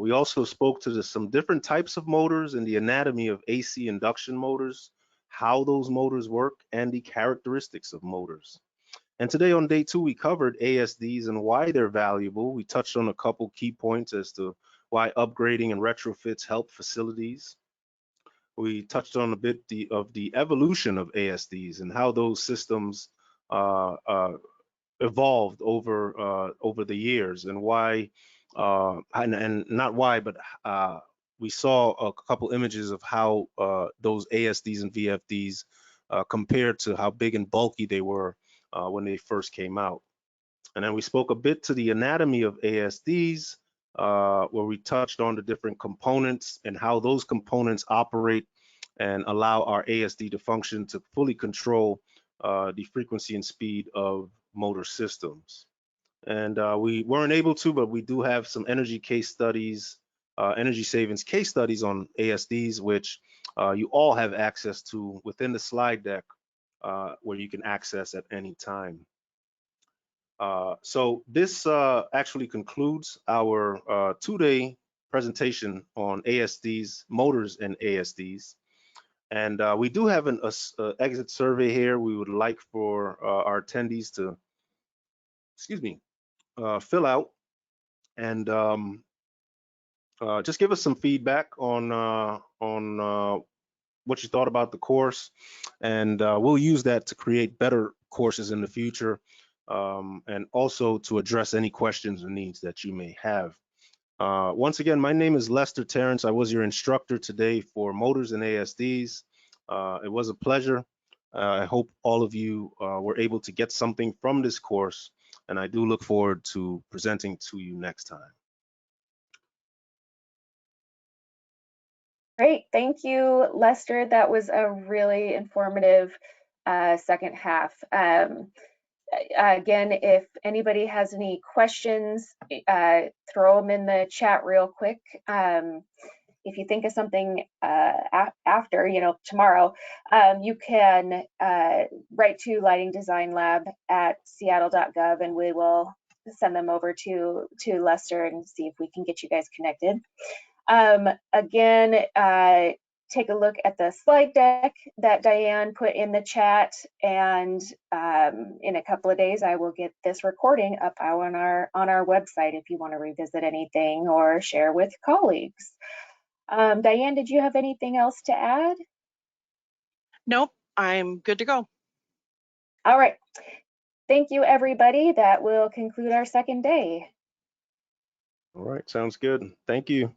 We also spoke to some different types of motors and the anatomy of AC induction motors, how those motors work, and the characteristics of motors. And today on day 2, we covered ASDs and why they're valuable. We touched on a couple key points as to why upgrading and retrofits help facilities. We touched on a bit of the evolution of ASDs and how those systems evolved over the years, and why and not why, but we saw a couple images of how those ASDs and VFDs compared to how big and bulky they were when they first came out. And then we spoke a bit to the anatomy of ASDs, where we touched on the different components and how those components operate and allow our ASD to function to fully control the frequency and speed of motor systems. And we weren't able to, but we do have some energy case studies, energy savings case studies on ASDs, which you all have access to within the slide deck, where you can access at any time. So this actually concludes our 2-day presentation on ASDs, motors and ASDs. And we do have an exit survey here. We would like for our attendees to, fill out and just give us some feedback on what you thought about the course, and we'll use that to create better courses in the future, and also to address any questions or needs that you may have. Once again, my name is Lester Terrance. I was your instructor today for motors and ASDs. It was a pleasure. I hope all of you were able to get something from this course, and I do look forward to presenting to you next time. Great, thank you, Lester. That was a really informative second half. Again, if anybody has any questions, throw them in the chat real quick. If you think of something after, tomorrow, you can write to Lighting Design Lab at seattle.gov, and we will send them over to Lester and see if we can get you guys connected. Again, take a look at the slide deck that Diane put in the chat, and in a couple of days I will get this recording up on our website if you want to revisit anything or share with colleagues. Diane, did you have anything else to add? Nope, I'm good to go. All right. Thank you, everybody. That will conclude our second day. All right, sounds good. Thank you.